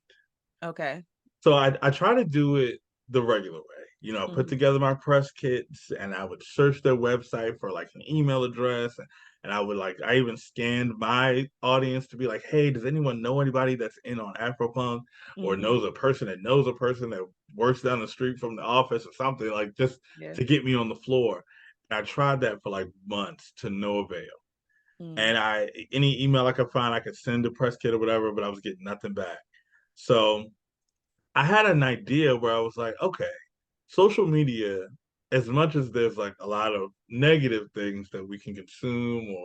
Okay. So I try to do it the regular way. Put Mm-hmm. together my press kits and I would search their website for like an email address and I would like I even scanned my audience to be like, hey, does anyone know anybody that's in on Afropunk or Mm-hmm. knows a person that works down the street from the office or something like just Yeah. to get me on the floor. And I tried that for like months to no avail. Mm. And any email I could find, I could send a press kit or whatever, but I was getting nothing back. So I had an idea where I was like, okay, social media, as much as there's like a lot of negative things that we can consume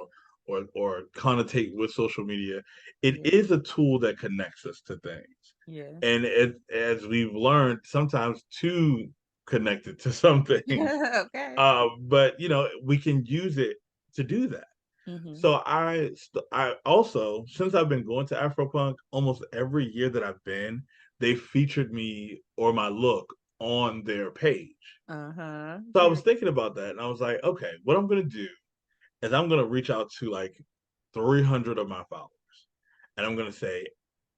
or connotate with social media, it Yeah. is a tool that connects us to things. Yeah. And as we've learned, sometimes too connected to some things. Okay. But we can use it to do that. Mm-hmm. So I also, since I've been going to Afropunk, almost every year that I've been, they featured me or my look on their page. Uh-huh. So I was Period. thinking about that, and I was like, okay, what I'm gonna do is I'm gonna reach out to like 300 of my followers, and I'm gonna say,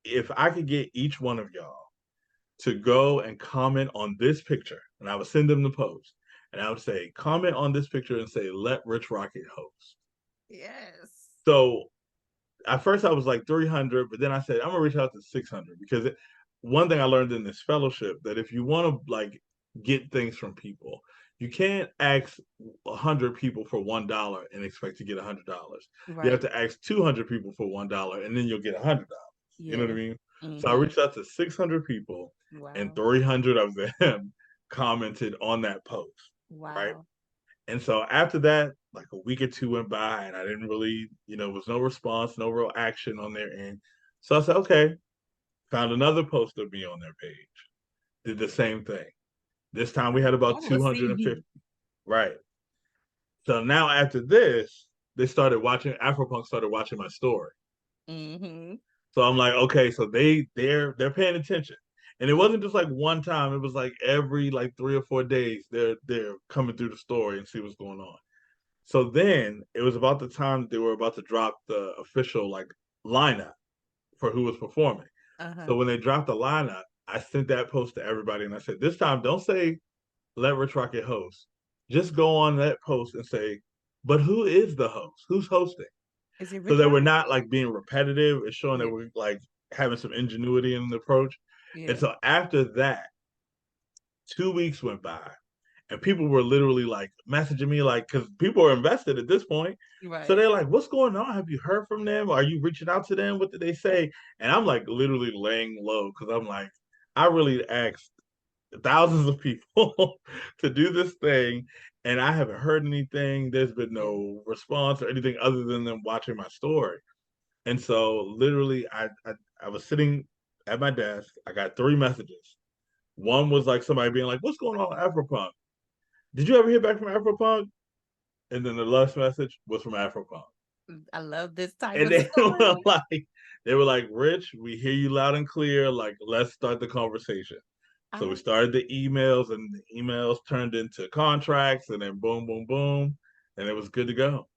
if I could get each one of y'all to go and comment on this picture, and I would send them the post, and I would say, comment on this picture and say, let Rich Rocket host. Yes. So at first I was like 300, but then I said I'm gonna reach out to 600 because one thing I learned in this fellowship that if you want to like get things from people, you can't ask 100 people for $1 and expect to get $100. You have Right. to ask 200 people for $1 and then you'll get $100. You know what I Yeah. mean? So I Mm-hmm. reached out to 600 people and Wow. 300 of them commented on that post, right? Wow. And so after that, like a week or two went by and I didn't really, was no response, no real action on their end. So I said, okay, found another post of me on their page, did the same thing. This time we had about More will see 250. you. Right. So now after this, they started watching, Afropunk started watching my story. Mm-hmm. So I'm like, okay, so they're paying attention. And it wasn't just like one time, it was like every like 3 or 4 days, they're coming through the story and see what's going on. So then it was about the time they were about to drop the official like lineup for who was performing. Uh-huh. So when they dropped the lineup, I sent that post to everybody and I said, this time don't say let Rich Rocket host. Just go on that post and say, but who is the host? Who's hosting? Is it So Rich that we're Rocket? not like being repetitive. It's showing that Yeah. we're like having some ingenuity in the approach. And Yeah. so after that, 2 weeks went by and people were literally like messaging me like because people are invested at this point. So Right. they're like, what's going on? Have you heard from them? Are you reaching out to them? What did they say? And I'm like literally laying low because I'm like, I really asked thousands of people to do this thing and I haven't heard anything. There's been Yeah. no response or anything other than them watching my story. And so literally I was sitting at my desk. I got three messages. One was like somebody being like, what's going on with Afropunk? Did you ever hear back from Afropunk? And then the last message was from Afropunk. I love this type And of story. they were like, Rich, we hear you loud and clear. Like, let's start the conversation. So we I started the emails, and the emails turned into contracts, and then boom, boom, boom, and it was good to go.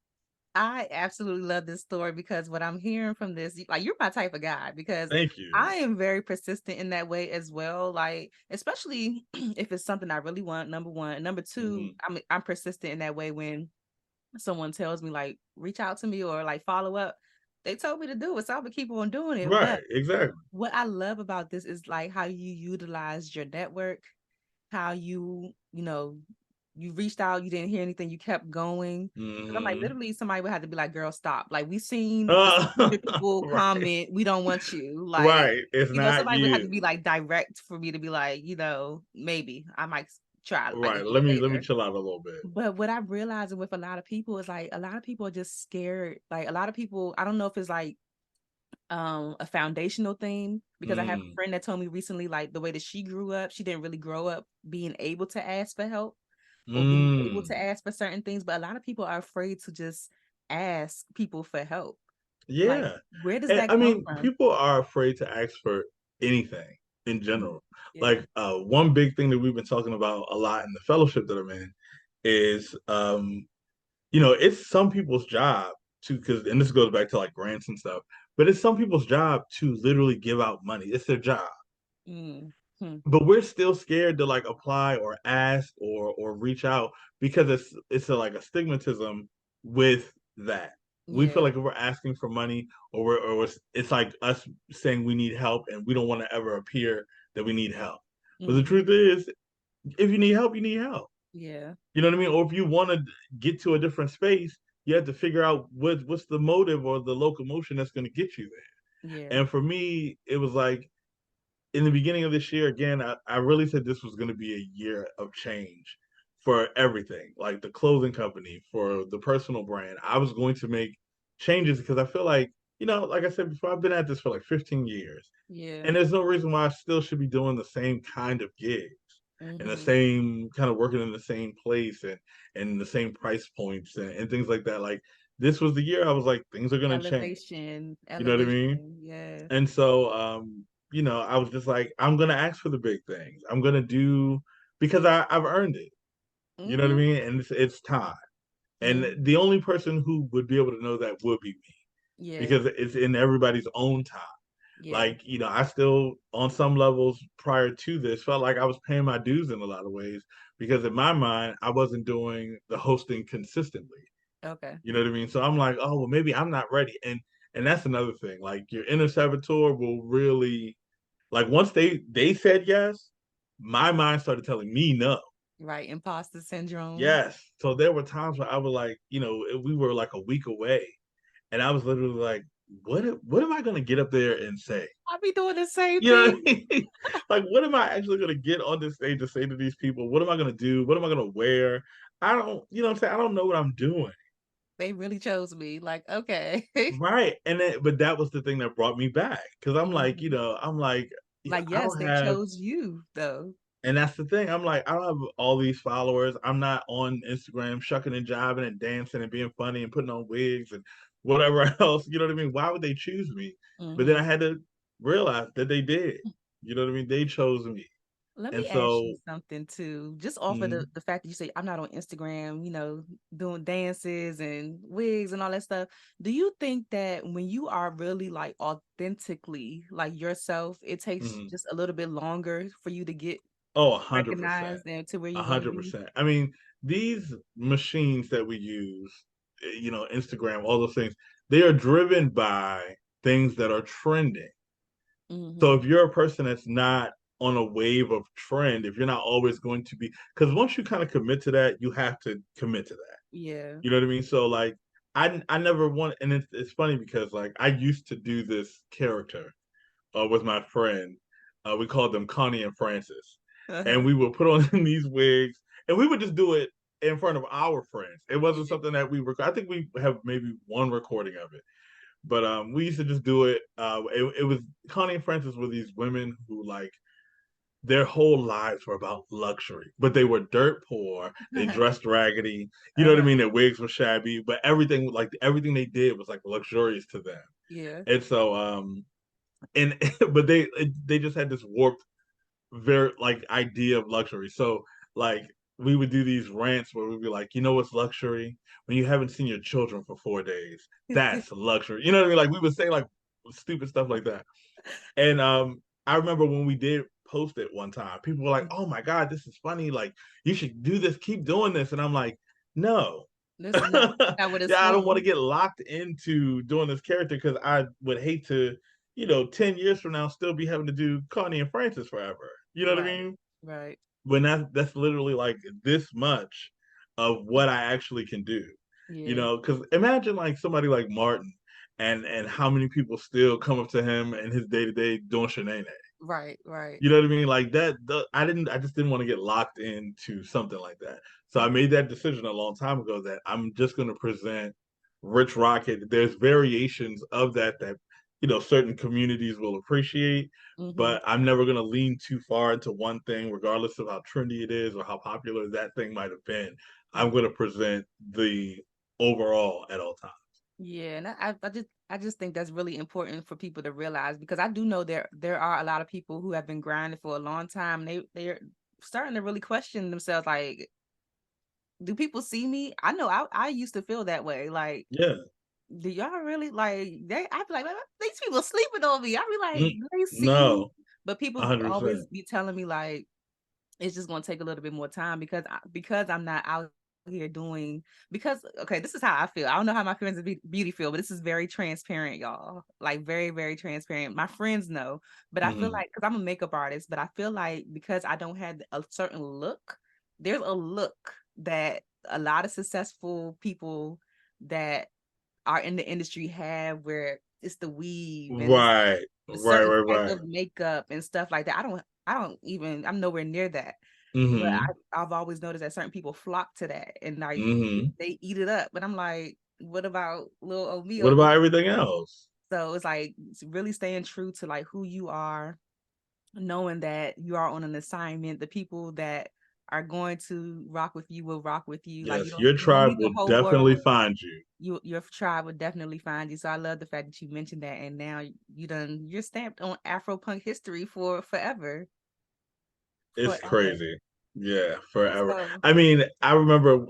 I absolutely love this story because what I'm hearing from this, like you're my type of guy because Thank you. I am very persistent in that way as well. Like, especially if it's something I really want, number one. And number two, Mhm. I'm persistent in that way when someone tells me like reach out to me or like follow up. They told me to do it, so I'm gonna keep on doing it. But Right, exactly. what I love about this is like how you utilize your network, how you reached out, you didn't hear anything, you kept going. 'Cause I'm like, Hmm. literally, somebody would have to be like, "Girl, stop!" Like, we seen the 600 people Right, comment, "We don't want you." Like, right. It's not somebody would have to be you. like direct for me to be like, maybe I might try Right. again Let me later. chill out a little bit. But what I'm realizing with a lot of people is like a lot of people are just scared. Like a lot of people, I don't know if it's like a foundational thing because I have a Mm, friend that told me recently like the way that she grew up, she didn't really grow up being able to ask for help or being able to mm. ask for certain things, but a lot of people are afraid to just ask people for help. Like, Yeah. where does And that I come mean, from? people are afraid to ask for anything in Mhm. general. Yeah. Like one big thing that we've been talking about a lot in the fellowship that I'm in is it's some people's job to because and this goes back to like grants and stuff, but it's some people's job to literally give out money. It's their job. Mm. Hmm. But we're still scared to like apply or ask or reach out because it's like a stigmatism with that. We feel Yeah. like if we're asking for money it's like us saying we need help and we don't want to ever appear that we need help. But the Hmm. truth is, if you need help, you need help. Yeah. You know what I mean? Or if you want to get to a different space, you have to figure out what's the motive or the locomotion that's going to get you there. Yeah. And for me, it was like in the beginning of this year, again, I really said this was going to be a year of change for everything, like the clothing company, for the personal brand. I was going to make changes because I feel like, like I said before, I've been at this for like 15 years. Yeah. And there's no reason why I still should be doing the same kind of gigs and the Hmm. same kind of working in the same place and the same price points and things like that. Like this was the year I was like, things are going to change. Elevation. You know what I mean? Elevation. Yeah. And so, I was just like, I'm gonna ask for the big things. I'm gonna do because I've earned it. You know what I Mm-hmm. mean? And it's time. And Mm-hmm. the only person who would be able to know that would be me Yeah. because it's in everybody's own time. Yeah. Like, I still, on some levels prior to this, felt like I was paying my dues in a lot of ways because in my mind, I wasn't doing the hosting consistently. Okay. You know what I mean? So I'm like, oh, well, maybe I'm not ready. And that's another thing. Like your inner saboteur will really, like once they said yes, my mind started telling me no. Right. Imposter syndrome. Yes. So there were times where I was like, we were like a week away, and I was literally like, what am I gonna get up there and say? I'll be doing the same You know what thing. I mean? Like, what am I actually gonna get on this stage to say to these people? What am I gonna do? What am I gonna wear? I don't, you know what I'm saying? I don't know what I'm doing. They really chose me. Like, okay. Right. But that was the thing that brought me back. Cause I'm like, Mhm. Like, I yes, don't they have, chose you though. and that's the thing. I'm like, I don't have all these followers. I'm not on Instagram shucking and jiving and dancing and being funny and putting on wigs and whatever else. You know what I mean? Why would they choose me? But then I Hmm. had to realize that they did. You know what I mean? They chose me. Let me And ask you so, something too. Just off of mm, the fact that you say I'm not on Instagram, doing dances and wigs and all that stuff. Do you think that when you are really like authentically like yourself, it takes mm, just a little bit longer for you to get oh, 100%. recognized and to where A you want to hundred be? percent. I mean, these machines that we use, Instagram, all those things, they are driven by things that are trending. So Mm-hmm. if you're a person that's not on a wave of trend, if you're not always going to be, because once you kind of commit to that, you have to commit to that. Yeah. You know what I mean? So like, I never want, and it's funny because like I used to do this character with my friend. We called them Connie and Francis, and Uh-huh. we would put on these wigs, and we would just do it in front of our friends. It wasn't Yeah. something that we were. I think we have maybe one recording of it, but we used to just do it. It was Connie and Francis were these women who like their whole lives were about luxury, but they were dirt poor. They dressed raggedy. You know what I Uh-huh. mean? Their wigs were shabby, but everything they did was like luxurious to them. Yeah. And so and but they just had this warped very like idea of luxury. So like we would do these rants where we'd be like, you know what's luxury? When you haven't seen your children for 4 days, that's luxury. You know what I mean? Like we would say like stupid stuff like that. And I remember when we did post it one time, people were like, "Oh my God, this is funny. Like you should do this, keep doing this." And I'm like, "No." This is not what it's Yeah, I don't for. want to get locked into doing this character because I would hate to, 10 years from now still be having to do Connie and Francis forever. You know what I Right. mean? Right. When that's literally like this much of what I actually can do. Yeah. Because imagine like somebody like Martin and how many people still come up to him and his day to day doing Shanae. Right. Right. You know what I mean? Like that, I just didn't want to get locked into something like that. So I Okay. made that decision a long time ago that I'm just going to present Rich Rocket. There's variations of that, certain communities will appreciate, Mm-hmm. but I'm never going to lean too far into one thing, regardless of how trendy it is or how popular that thing might have been. I'm going to present the overall at all times. Yeah, and I just think that's really important for people to realize because I do know there are a lot of people who have been grinding for a long time. They're starting to really question themselves like, do people see me? I know I used to feel that way. Like, Yeah. do y'all really like I'd be like, these people sleeping on me. I'd be like, Mm, do they see me? no, But people 100%. always be telling me like it's just going to take a little bit more time because I'm not out here doing because okay, this is how I feel. I don't know how my friends in beauty feel, but this is very transparent, y'all. Like very, very transparent. My friends know, but I feel Hmm. like because I'm a makeup artist, but I feel like because I don't have a certain look, there's a look that a lot of successful people that are in the industry have where it's the weave and it's Right, a right, certain right, type right. of makeup and stuff like that. I don't even I'm nowhere near that. But Hmm. I've always noticed that certain people flock to that and like Hmm. they eat it up. But I'm like, what about little old me What over about here? everything else? So it's like it's really staying true to like who you are, knowing that you are on an assignment. The people that are going to rock with you will rock with you. Like Yes, your you don't tribe need the will whole definitely world. find you. Your tribe would definitely find you. So I love the fact that you mentioned that, and now you're stamped on Afropunk history for forever, It's forever. crazy. Yeah, forever. So, I mean, I remember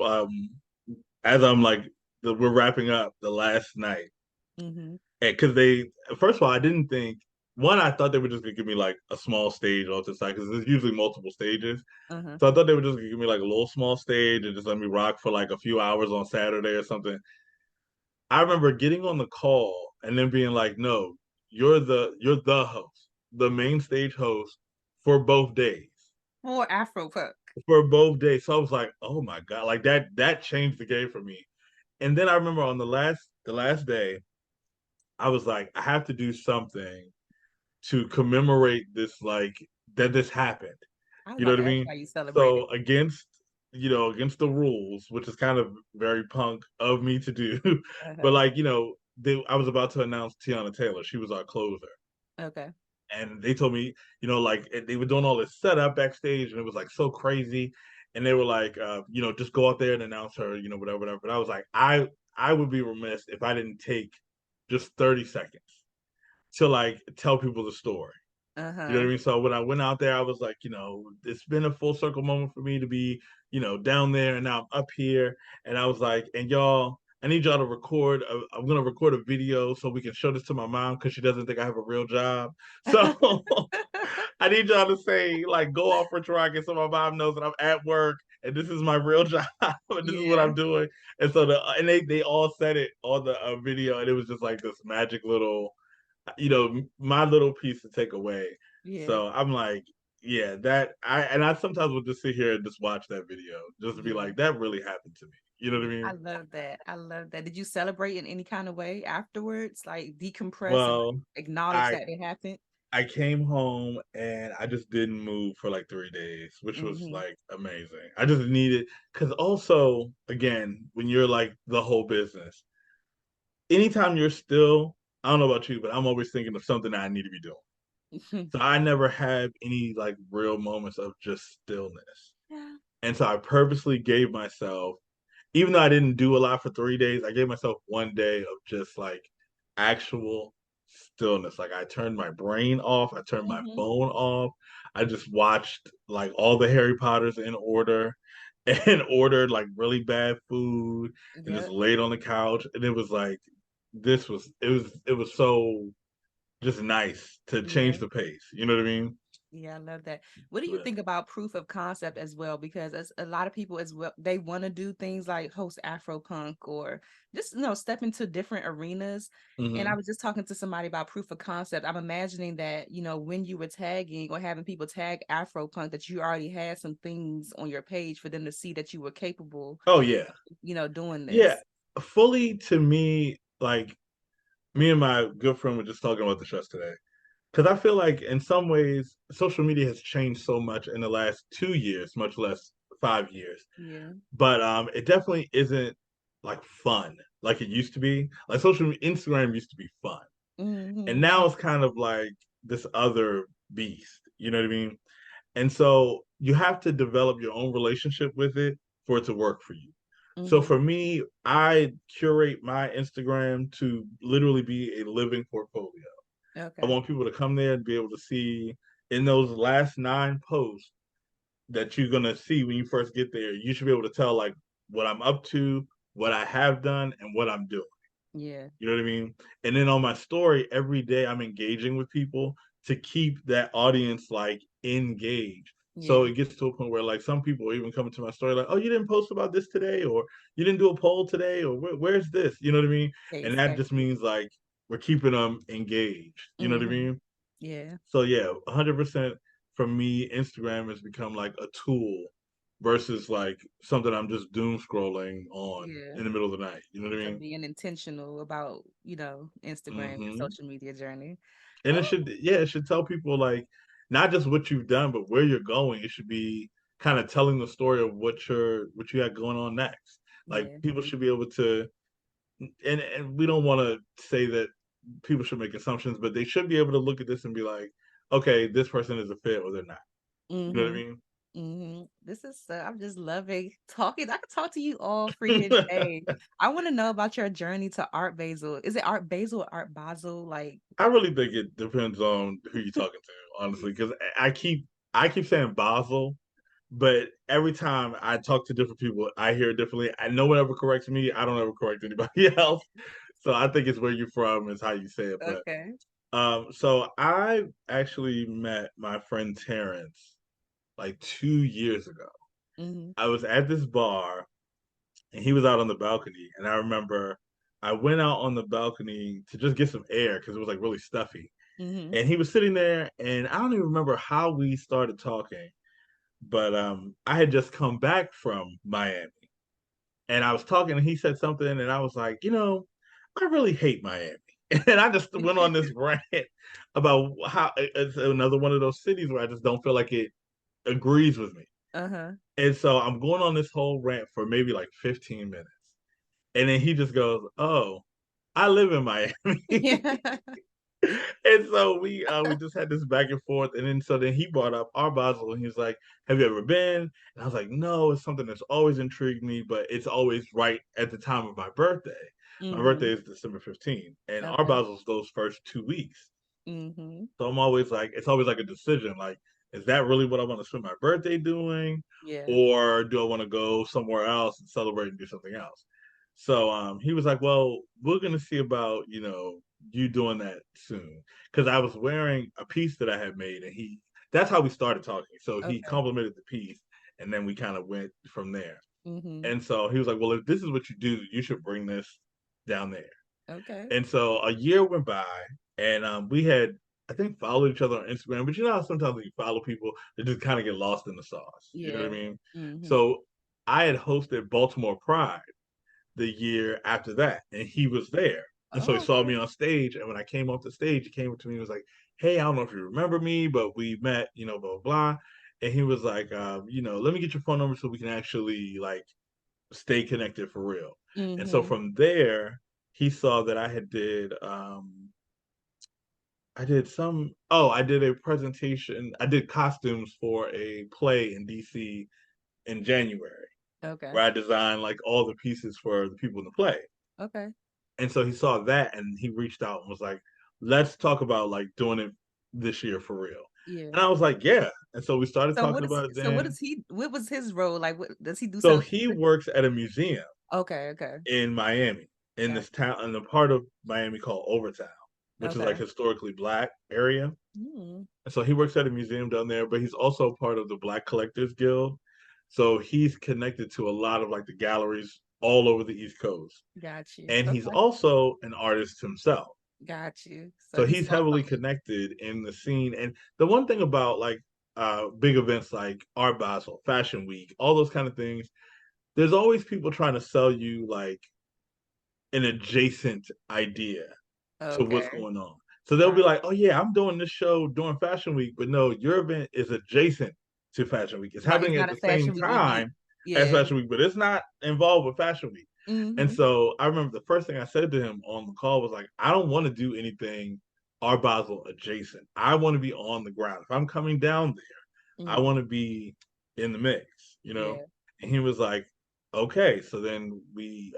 as I'm like we're wrapping up the last night, hmm and because they first of all, I didn't think one, I thought they were just gonna give me like a small stage off the side because there's usually multiple stages. uh-huh. So I thought they were just gonna give me like a little small stage and just let me rock for like a few hours on Saturday or something. I remember getting on the call and then being like, "No, you're the host, the main stage host for both days." For Afropunk. For both days. So I was like, "Oh my God." Like that changed the game for me. And then I remember on the last day, I was like, I have to do something to commemorate this, like that this happened. I was You know about what I to ask mean? how you celebrated. So against the rules, which is kind of very punk of me to do, but Uh-huh. like, I was about to announce Tiana Taylor. She was our closer. Okay. And they told me, like they were doing all this setup backstage, and it was like so crazy. And they were like, just go out there and announce her, whatever, whatever. But I was like, I would be remiss if I didn't take just 30 seconds to like tell people the story. You know what I Uh-huh. mean? So when I went out there, I was like, it's been a full circle moment for me to be, down there, and now I'm up here. And I was like, and y'all, I need y'all to record. I'm gonna record a video so we can show this to my mom because she doesn't think I have a real job. So I need y'all to say like, go off Rich Rocket so my mom knows that I'm at work and this is my real job and this is what Yeah. I'm doing. And so they all said it on the video, and it was just like this magic little my little piece to take away. Yeah. So I'm like, yeah, I sometimes will just sit here and just watch that video just to be Yeah. like, that really happened to me. You know what I Yeah. I mean? love that. I love that. Did you celebrate in any kind of way afterwards? Like decompress and Well, acknowledge I that it happened? I came home and I just didn't move for like 3 days, which was Mm-hmm. like amazing. I just needed because also again, when you're like the whole business, anytime you're still, I don't know about you, but I'm always thinking of something that I need to be doing. So I never had any like real moments of just stillness. Yeah. And so I purposely gave myself, even though I didn't do a lot for 3 days, I gave myself one day of just like actual stillness. Like I turned my brain off, I turned my Mm-hmm. phone off. I just watched like all the Harry Potters in order and ordered like really bad food and just Yep. laid on the couch. And it was like, it was so just nice to Yeah. change the pace. You know what I mean? Yeah, I love that. What do you Yeah. think about proof of concept as well? Because as a lot of people as well, they want to do things like host Afropunk or just step into different arenas. And I Hmm. was just talking to somebody about proof of concept. I'm imagining that when you were tagging or having people tag Afropunk, that you already had some things on your page for them to see that you were capable, Oh yeah. doing Yeah. this. Fully to me, like me and my good friend were just talking about this yesterday. Because I feel like in some ways, social media has changed so much in the last 2 years, much less 5 years. Yeah. But it definitely isn't like fun like it used to be. Like Instagram used to be fun. And Mm-hmm. now it's kind of like this other beast. You know what I mean? And so you have to develop your own relationship with it for it to work for you. So Mm-hmm. for me, I curate my Instagram to literally be a living portfolio. I Okay. want people to come there and be able to see in those last 9 posts that you're gonna see when you first get there. You should be able to tell like what I'm up to, what I have done, and what I'm doing. Yeah. You know what I mean? And then on my story, every day I'm engaging with people to keep that audience like engaged. So Yeah. it gets to a point where like some people are even coming to my story like, oh, you didn't post about this today, or you didn't do a poll today, or where's this? You know what I mean? And that just Exactly. means like we're keeping them engaged. You know what I Mm-hmm. mean? Yeah. So yeah, 100% for me, Instagram has become like a tool versus like something I'm just doom scrolling on Yeah. in the middle of the night. You know what I So mean? being intentional about, Instagram, your Hmm. social media journey. And Oh, it should tell people like not just what you've done, but where you're going. It should be kind of telling the story of what you got going on next. Like yeah. people should be able to, and we don't want to say that people should make assumptions, but they should be able to look at this and be like, okay, this person is a fit or they're not. You know what I Mm-hmm. mean? Mm-hmm. This is I'm just loving talking. I could talk to you all freaking day. I want to know about your journey to Art Basel. Is it Art Basel or Art Basel? Like, I really think it depends on who you're talking to, honestly, because I keep saying Basel, but every time I talk to different people, I hear it differently. I no one ever corrects me. I don't ever correct anybody else. So I think it's where you're from is how you say it. But Okay. so I actually met my friend Terrence like 2 years ago. Mm-hmm. I was at this bar and he was out on the balcony. And I remember I went out on the balcony to just get some air because it was like really stuffy. Mm-hmm. And he was sitting there, and I don't even remember how we started talking, but I had just come back from Miami, and I was talking, and he said something, and I was like, I really hate Miami. And I just went on this rant about how it's another one of those cities where I just don't feel like it agrees with me. Uh-huh. And so I'm going on this whole rant for maybe like 15 minutes. And then he just goes, "Oh, I live in Miami." Yeah. And so we just had this back and forth, and then he brought up Art Basel, and he was like, "Have you ever been?" And I was like, "No, it's something that's always intrigued me, but it's always right at the time of my birthday. My Mm-hmm. birthday is December 15th, and Art Okay. Basel's those first 2 weeks. Mm-hmm. So I'm always like, it's always like a decision, like, is that really what I want to spend my birthday doing, Yeah. or do I want to go somewhere else and celebrate and do something else?" So he was like, "Well, we're gonna see about you doing that soon," because I was wearing a piece that I had made, and that's how we started talking. So he Okay. complimented the piece, and then we kind of went from there. Mm-hmm. And so he was like, "Well, if this is what you do, you should bring this down there." Okay. And so a year went by, and we had, I think, followed each other on Instagram. But you know how sometimes when you follow people, they just kind of get lost in the sauce. You know what I Yeah. mean? Mm-hmm. So I had hosted Baltimore Pride the year after that, and he was there. And so he Oh, saw okay. me on stage, and when I came off the stage, he came up to me and was like, "Hey, I don't know if you remember me, but we met, blah blah blah." And he was like, "Let me get your phone number so we can actually like stay connected for real." And so Mm-hmm. from there, he saw that I did a presentation. I did costumes for a play in DC in January Okay. where I designed like all the pieces for the people in the play. Okay. And so he saw that and he reached out and was like, "Let's talk about like doing it this year for real." Yeah. And I was like, "Yeah." And so we started So talking about it what then. is what was his role? Like what does he do So something he specific? works at a museum Okay, okay. in Miami, in Got this town, in the part of Miami called Overtown, which is like okay. historically black area. Mm, And so he works at a museum down there, but he's also part of the Black Collectors Guild. So he's connected to a lot of like the galleries all over the East Coast. got you. And he's Okay. also an artist himself. Got you. So So he he's saw heavily something. connected in the scene. And the one thing about like big events like Art Basel, Fashion Week, all those kind of things, there's always people trying to sell you like an adjacent idea to what's Okay. going on. So they'll be Got like, "Oh yeah, I'm doing this show during Fashion Week," but no, your event is adjacent to Fashion Week. It's right. It's happening at not a the same fashion week event. time as Yeah. Fashion Week, but it's not involved with Fashion Week. And Mm-hmm. so I remember the first thing I said to him on the call was like, "I don't want to do anything Art Basel adjacent. I want to be on the ground. If I'm coming down there, I Mm, want to be in the mix." yeah. And he was like, "Okay." So then we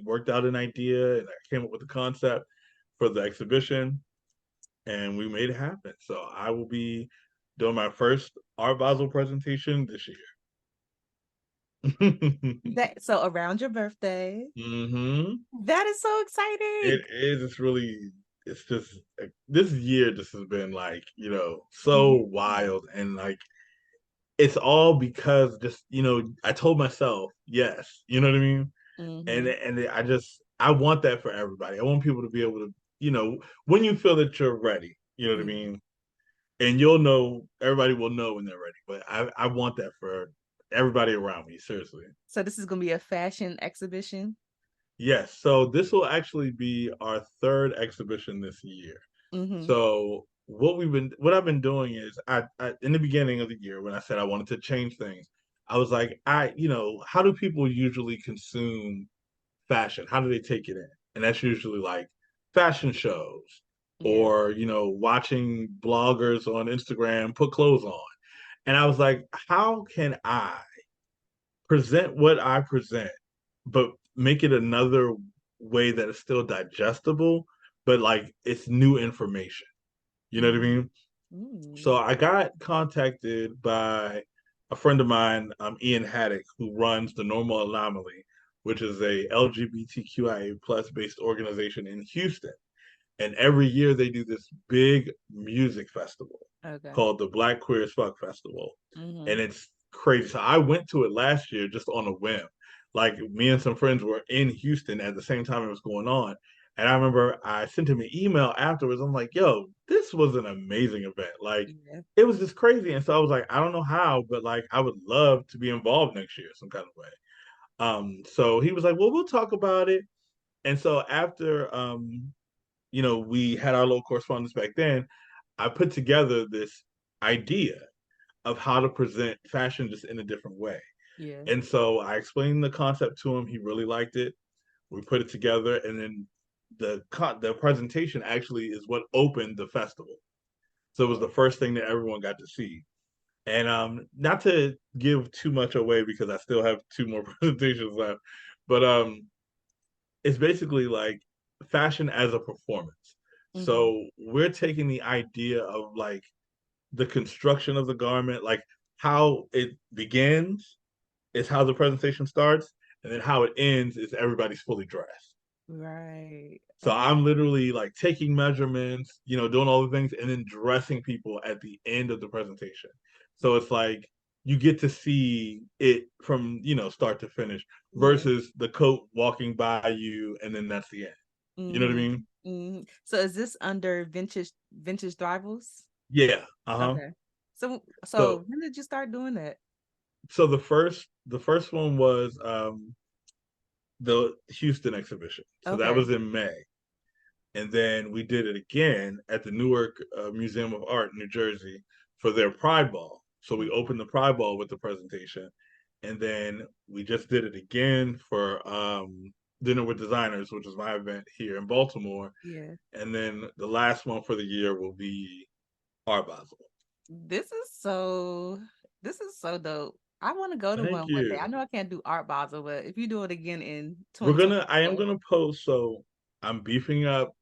worked out an idea, and I came up with the concept for the exhibition, and we made it happen. So I will be doing my first Art Basel presentation this year. That so around your birthday. Hmm. That is so It exciting. is. It's just this year just has been like, so Yeah. wild. And like, it's all because just, I told myself, yes, you know what I mean? And, Mm-hmm. and I want that for everybody. I want people to be able to, when you feel that you're ready, you know what I Yeah. mean? And you'll know, everybody will know when they're ready. But I want that for everybody around me, seriously. So this is gonna be a fashion exhibition. Yes. So this will actually be our third exhibition this year. Mm-hmm. So what I've been doing is I in the beginning of the year when I said I wanted to change things, I was like, how do people usually consume fashion? How do they take it in? And that's usually like fashion shows Yeah. or, watching bloggers on Instagram put clothes on. And I was like, how can I present what I present, but make it another way that is still digestible, but like it's new information? You know what I Mm-hmm. mean? So Mm. I got contacted by a friend of mine, Ian Haddock, who runs the Anomaly, which is a LGBTQIA plus based organization in Houston. And every year they do this big music festival Okay. called the Black Queer as Fuck Festival. Mm-hmm. And it's crazy. So I went to it last year just on a whim. Like me and some friends were in Houston at the same time it was going on. And I remember I sent him an email afterwards. I'm like, yo, this was an amazing event. Like Yeah. it was just crazy. And so I was like, I don't know how, but like I would love to be involved next year some kind of way. So he was like, well, we'll talk about it. And so after we had our little correspondence back then, I put together this idea of how to present fashion just in a different way. Yeah. And so I explained the concept to him. He really liked it. We put it together, and then the presentation actually is what opened the festival. So it was the Oh. first thing that everyone got to see. And not to give too much away because I still have two more presentations left, but it's basically like fashion as a performance. Mm-hmm. So we're taking the idea of like the construction of the garment, like how it begins is how the presentation starts, and then how it ends is everybody's fully dressed. Right. So Oh. I'm literally like taking measurements, doing all the things, and then dressing people at the end of the presentation. So it's like you get to see it from start to finish Yeah. versus the coat walking by you and then that's the end. You know what I Mm-hmm. mean? Mm-hmm. So is this under vintage rivals? Yeah. Uh-huh. Okay. So So when did you start doing that? so the first one was the Houston exhibition. So that Okay. was in May. And then we did it again at the Newark Museum of Art in New Jersey for their Pride Ball. So we Mm-hmm. opened the Pride Ball with the presentation, and then we just did it again for Dinner with Designers, which is my event here in Baltimore. Yeah. And then the last one for the year will be Art Basel. This is so this is so dope. I want to go to Thank one day. you. I know I can't do Art Basel, but if you do it again in I am 2024. gonna post. So I'm beefing up.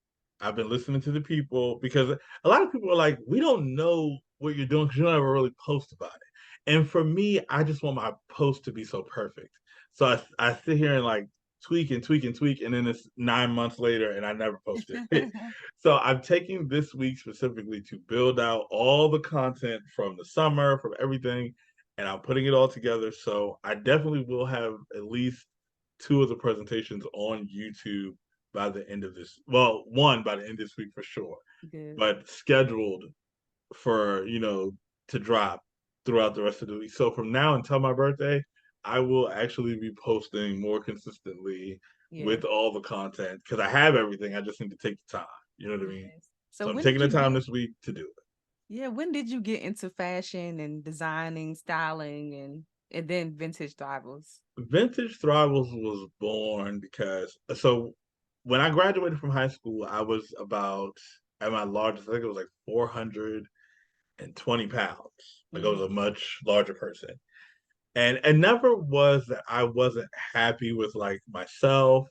I've been listening to the people because a lot of people are like, we don't know what you're doing because you don't ever really post about it. And for me, I just want my post to be so perfect. So I sit here and like tweak and tweak and tweak, and then it's 9 months later and I never posted it. So I'm taking this week specifically to build out all the content from the summer, from everything, and I'm putting it all together. So I definitely will have at least two of the presentations on YouTube by the end of this. Well, one by the end of this week for sure, Good. but scheduled for to drop throughout the rest of the week. So from now until my birthday, I will actually be posting more consistently Yeah. with all the content because I have everything. I just need to take the time. You know what I mean? Yes. So So I'm when did taking the you time get this week to do it. yeah, when did you get into fashion and designing, styling and then vintage rivals? Vintage Thrivals was born because when I graduated from high school, I was about at my largest, I think it was like 420 pounds. Like I was a Mm-hmm. much larger person. And it never was that I wasn't happy with like myself.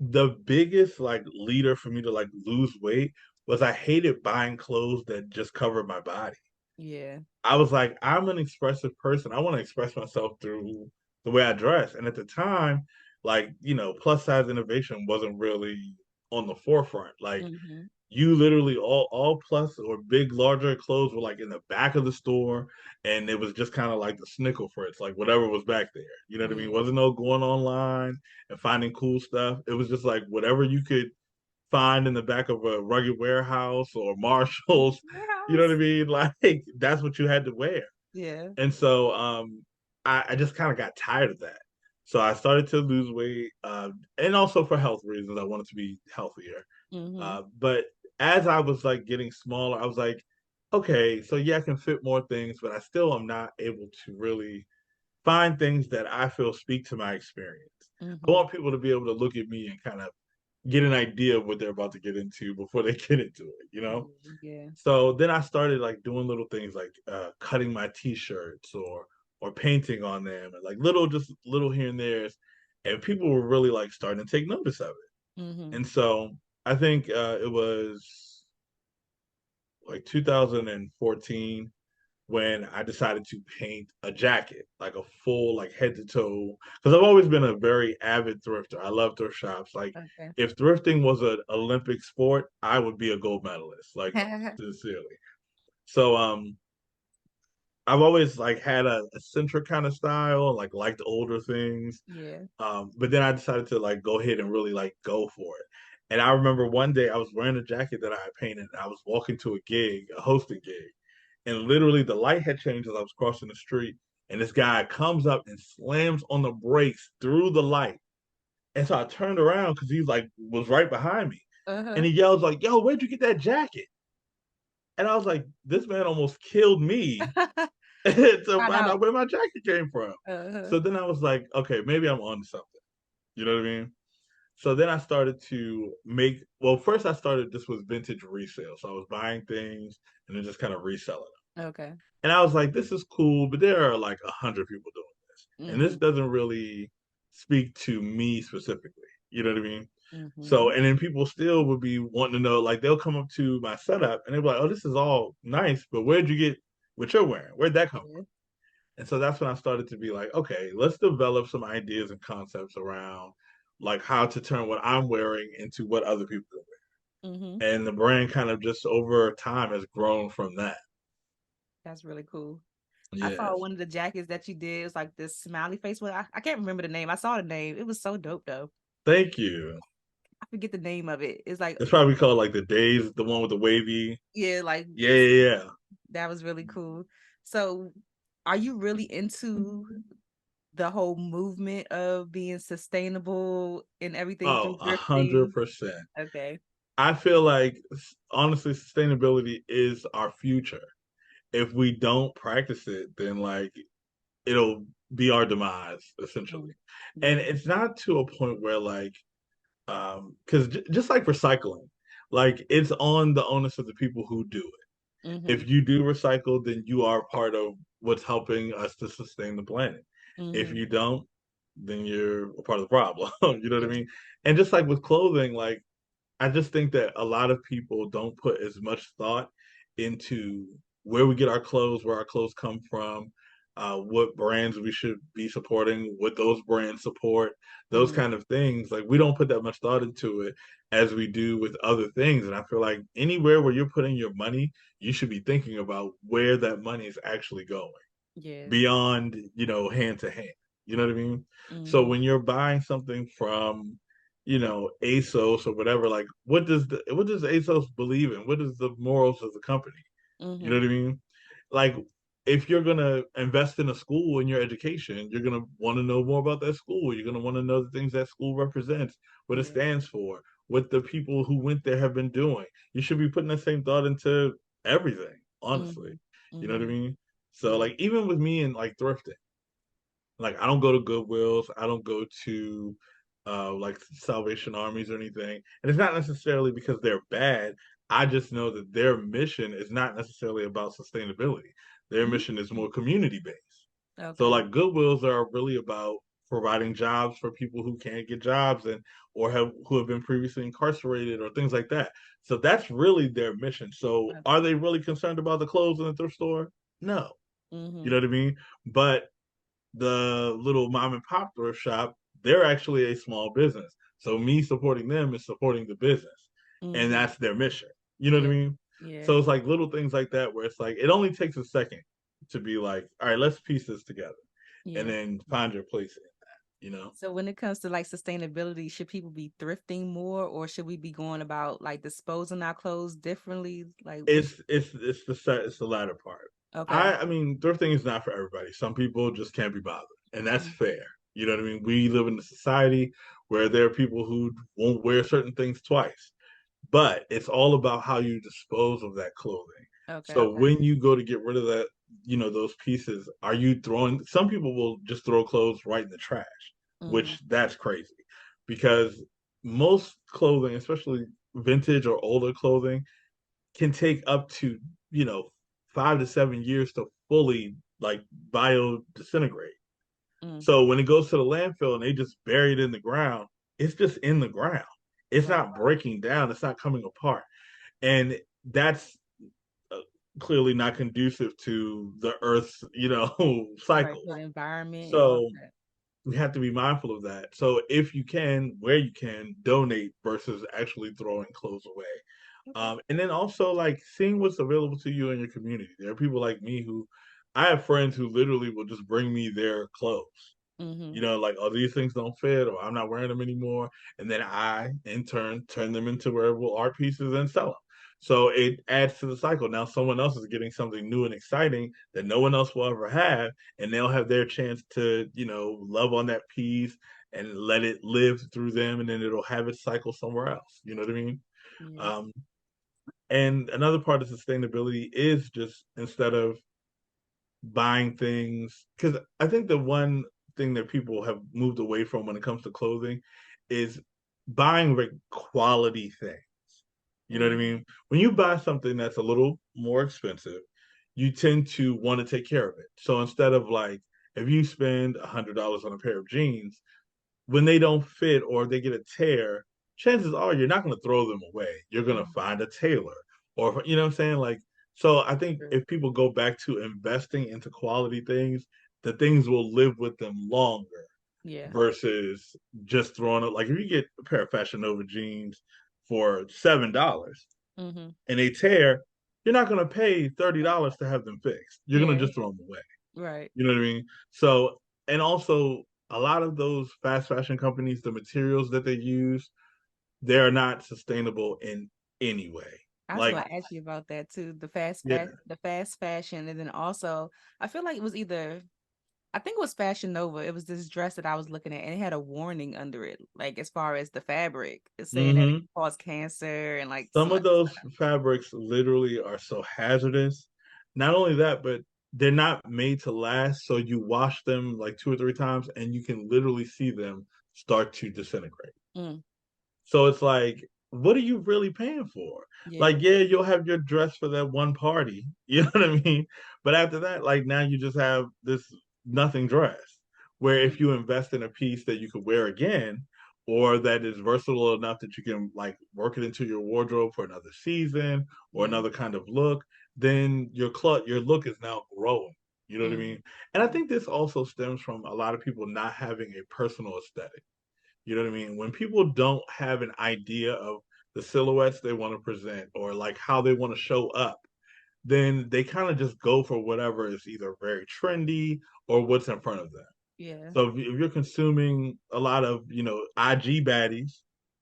The biggest like leader for me to like lose weight was I hated buying clothes that just covered my body. Yeah. I was like, I'm an expressive person. I want to express myself through the way I dress. And at the time, like, plus size innovation wasn't really on the forefront. Like Mm-hmm. you literally all plus or big larger clothes were like in the back of the store and it was just kind of like the snickle fritz, like whatever was back there. You know what I mean? Yeah. Wasn't no going online and finding cool stuff. It was just like whatever you could find in the back of a rugged warehouse or Marshalls. You know what I Warehouse. mean? Like that's what you had to wear. Yeah. And so I just kind of got tired of that. So I started to lose weight, and also for health reasons. I wanted to be healthier. Mm-hmm. But as I was like getting smaller, I was like, okay, so yeah, I can fit more things, but I still am not able to really find things that I feel speak to my experience. I Mm-hmm. want people to be able to look at me and kind of get an idea of what they're about to get into before they get into it. Yeah. Yeah. So then I started like doing little things like cutting my t-shirts or painting on them and like just little here and there. And people were really like starting to take notice of it. Mm-hmm. And so I think it was like 2014. when I decided to paint a jacket, like a full, like head to toe. Because I've always been a very avid thrifter. I love thrift shops. Like, Okay. if thrifting was an Olympic sport, I would be a gold medalist. Like, sincerely. So, I've always like had a eccentric kind of style, like liked older things. Yeah. But then I decided to like go ahead and really like go for it. And I remember one day I was wearing a jacket that I had painted. And I was walking to a gig, a hosting gig, and literally the light had changed as I was crossing the street. And this guy comes up and slams on the brakes through the light. And so I turned around because he like was right behind me. And Uh-huh. he yells like, "Yo, where'd you get that jacket?" And I was like, this man almost killed me to Find find out. out where my jacket came from. Uh-huh. So then I was like, okay, maybe I'm on to something. You know what I mean? So then I started to make, well, first I started, this was vintage resale. So I was buying things and then just kind of reselling them. Okay. And I was like, this is cool, but there are like 100 people doing this. And this Mm-hmm. doesn't really speak to me specifically. You know what I mean? So, Mm-hmm. and then people still would be wanting to know, like, they'll come up to my setup and they'll be like, oh, this is all nice, but where'd you get what you're wearing? Where'd that come Yeah. from? And so that's when I started to be like, okay, let's develop some ideas and concepts around like how to turn what I'm wearing into what other people are Mm-hmm. wearing. And the brand kind of just over time has grown from that. That's really cool. I saw Yes. one of the jackets that you did. It was like this smiley face one. I can't remember the name. I saw the name. It was so dope though. Thank you. I forget the name of it. It's like It's probably called like the Days, the one with the wavy. yeah, like Yeah, yeah, that was really cool. So are you really into the whole movement of being sustainable and yeah. everything Oh, through a hundred thrifting? percent. Okay. I feel like honestly, sustainability is our future. If we don't practice it, then like it'll be our demise essentially. Mm. And Yeah. it's not to a point where like because just like recycling, like it's on the onus of the people who do it. Mm-hmm. If you do recycle, then you are part of what's helping us to sustain the planet. If Mm-hmm. you don't, then you're a part of the problem. You know what I Yeah. mean? And just like with clothing, like I just think that a lot of people don't put as much thought into where we get our clothes, where our clothes come from, what brands we should be supporting, what those brands support, those Mm-hmm. kind of things. Like we don't put that much thought into it as we do with other things. And I feel like anywhere where you're putting your money, you should be thinking about where that money is actually going Yes. beyond, hand to hand. You know what I mean? So Mm-hmm. when you're buying something from, ASOS or whatever, like what does ASOS believe in? What is the morals of the company? You know Mm-hmm. what I mean? Like if you're gonna invest in a school in your education, you're gonna want to know more about that school. You're gonna want to know the things that school represents, what it Yeah. stands for, what the people who went there have been doing. You should be putting the same thought into everything, honestly. Mm-hmm. You know what I Mm-hmm. mean? So Yeah. like even with me and like thrifting, like I don't go to Goodwills, I don't go to like Salvation Armies or anything. And it's not necessarily because they're bad. I just know that their mission is not necessarily about sustainability. Their mission is Mm-hmm. more community based. So Okay. like Goodwills are really about providing jobs for people who can't get jobs and or have who have been previously incarcerated or things like that. So that's really their mission. So are Okay. they really concerned about the clothes in the thrift store? No. You Mm-hmm. know what I mean? But the little mom and pop thrift shop, they're actually a small business. So me supporting them is supporting the business. And Mm-hmm. that's their mission. You know what I Yeah. mean? Yeah. So it's like little things like that where it's like it only takes a second to be like, all right, let's piece this together and Yeah. then find your place in that. So when it comes to like sustainability, should people be thrifting more or should we be going about like disposing our clothes differently? Like It's the latter part. okay. I mean, thrifting is not for everybody. Some people just can't be bothered, and that's Mhm. fair. You know what I mean? We live in a society where there are people who won't wear certain things twice, but it's all about how you dispose of that clothing. Okay, So okay. when you go to get rid of that, those pieces, are you throwing? Some people will just throw clothes right in the trash, Mm-hmm. which that's crazy, because most clothing, especially vintage or older clothing, can take up to, you know, 5 to 7 years to fully like bio disintegrate. Mm. So when it goes to the landfill and they just bury it in the ground, it's just in the ground. It's Oh not wow. breaking down. It's not coming apart. And that's uh, clearly not conducive to the Earth's, Right. cycles. For the environment and all of So that. we have to be mindful of that. So if you can, where you can, donate versus actually throwing clothes away. Okay. And then also like seeing what's available to you in your community. There are people like me who I have friends who literally will just bring me their clothes. Mm-hmm. Like, oh, these things don't fit, or I'm not wearing them anymore. And then I, in turn, turn them into wearable art pieces and sell them. So it adds to the cycle. Now someone else is getting something new and exciting that no one else will ever have, and they'll have their chance to, love on that piece and let it live through them, and then it'll have its cycle somewhere else. You know what I mean? Yeah. Um, and another part of sustainability is just instead of buying things, because I think the one thing that people have moved away from when it comes to clothing is buying like quality things. You know what I Mm-hmm. mean? When you buy something that's a little more expensive, you tend to want to take care of it. So instead of like, if you spend $100 on a pair of jeans, when they don't fit or they get a tear, chances are you're not going to throw them away. You're going to Mm-hmm. find a tailor, or you know what I'm saying? Like, so I think True. if people go back to investing into quality things, the things will live with them longer Yeah. versus just throwing it. Like if you get a pair of Fashion Nova jeans for $7 Mm-hmm. and they tear, you're not going to pay $30 to have them fixed. You're going Yeah. to just throw them away. Right. You know what I mean? So, and also a lot of those fast fashion companies, the materials that they use, they're not sustainable in any way. I was Like, going to ask you about that too. yeah, The fast fashion, and then also I feel like it was either I think it was Fashion Nova. It was this dress that I was looking at, and it had a warning under it, like as far as the fabric, it's saying that it hmm can cause cancer and like some some of other those stuff. fabrics literally are so hazardous. Not only that, but they're not made to last. So you wash them like 2 or 3 times, and you can literally see them start to disintegrate. Mm, So it's like, what are you really paying for? Like, yeah. yeah, you'll have your dress for that one party. You know what I mean? But after that, like now you just have this nothing dress. Where if you invest in a piece that you could wear again, or that is versatile enough that you can like work it into your wardrobe for another season or Yeah. another kind of look, then your look is now growing. You know what I Mm, mean? And I think this also stems from a lot of people not having a personal aesthetic. You know what I mean? When people don't have an idea of the silhouettes they want to present or like how they want to show up, then they kind of just go for whatever is either very trendy or what's in front of them. yeah. So if you're consuming a lot of, IG baddies,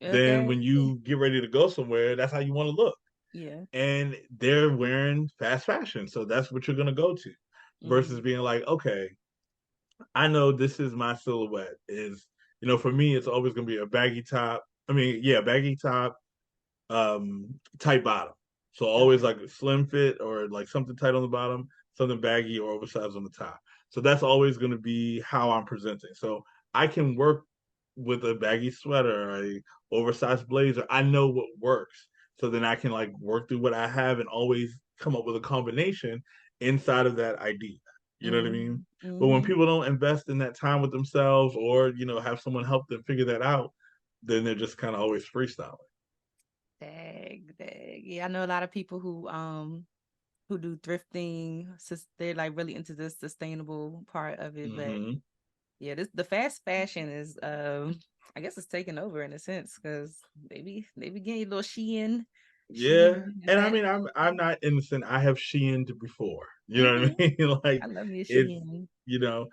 then Okay. when you get ready to go somewhere, that's how you want to look. Yeah. And they're wearing fast fashion. So that's what you're going to go to versus Mm, being like, okay, I know this is my silhouette. For me, it's always going to be a baggy top. I mean, yeah, baggy top, tight bottom. So always okay. like a slim fit or like something tight on the bottom, something baggy or oversized on the top. So that's always going to be how I'm presenting. So I can work with a baggy sweater, or a oversized blazer. I know what works. So then I can like work through what I have and always come up with a combination inside of that idea. You know what I mean? Mm, But when mm-hmm. people don't invest in that time with themselves or, have someone help them figure that out, then they're just kind of always freestyling. Dag, dag. Yeah, I know a lot of people who do thrifting. They're like really into the sustainable part of it, but Hmm yeah, this the fast fashion is I guess it's taking over in a sense because they be getting a little Yeah. Shein and And I that. mean, I'm not innocent. I have Sheined before. You know what Hmm. I mean? Like I love me a it's, Shein. you know,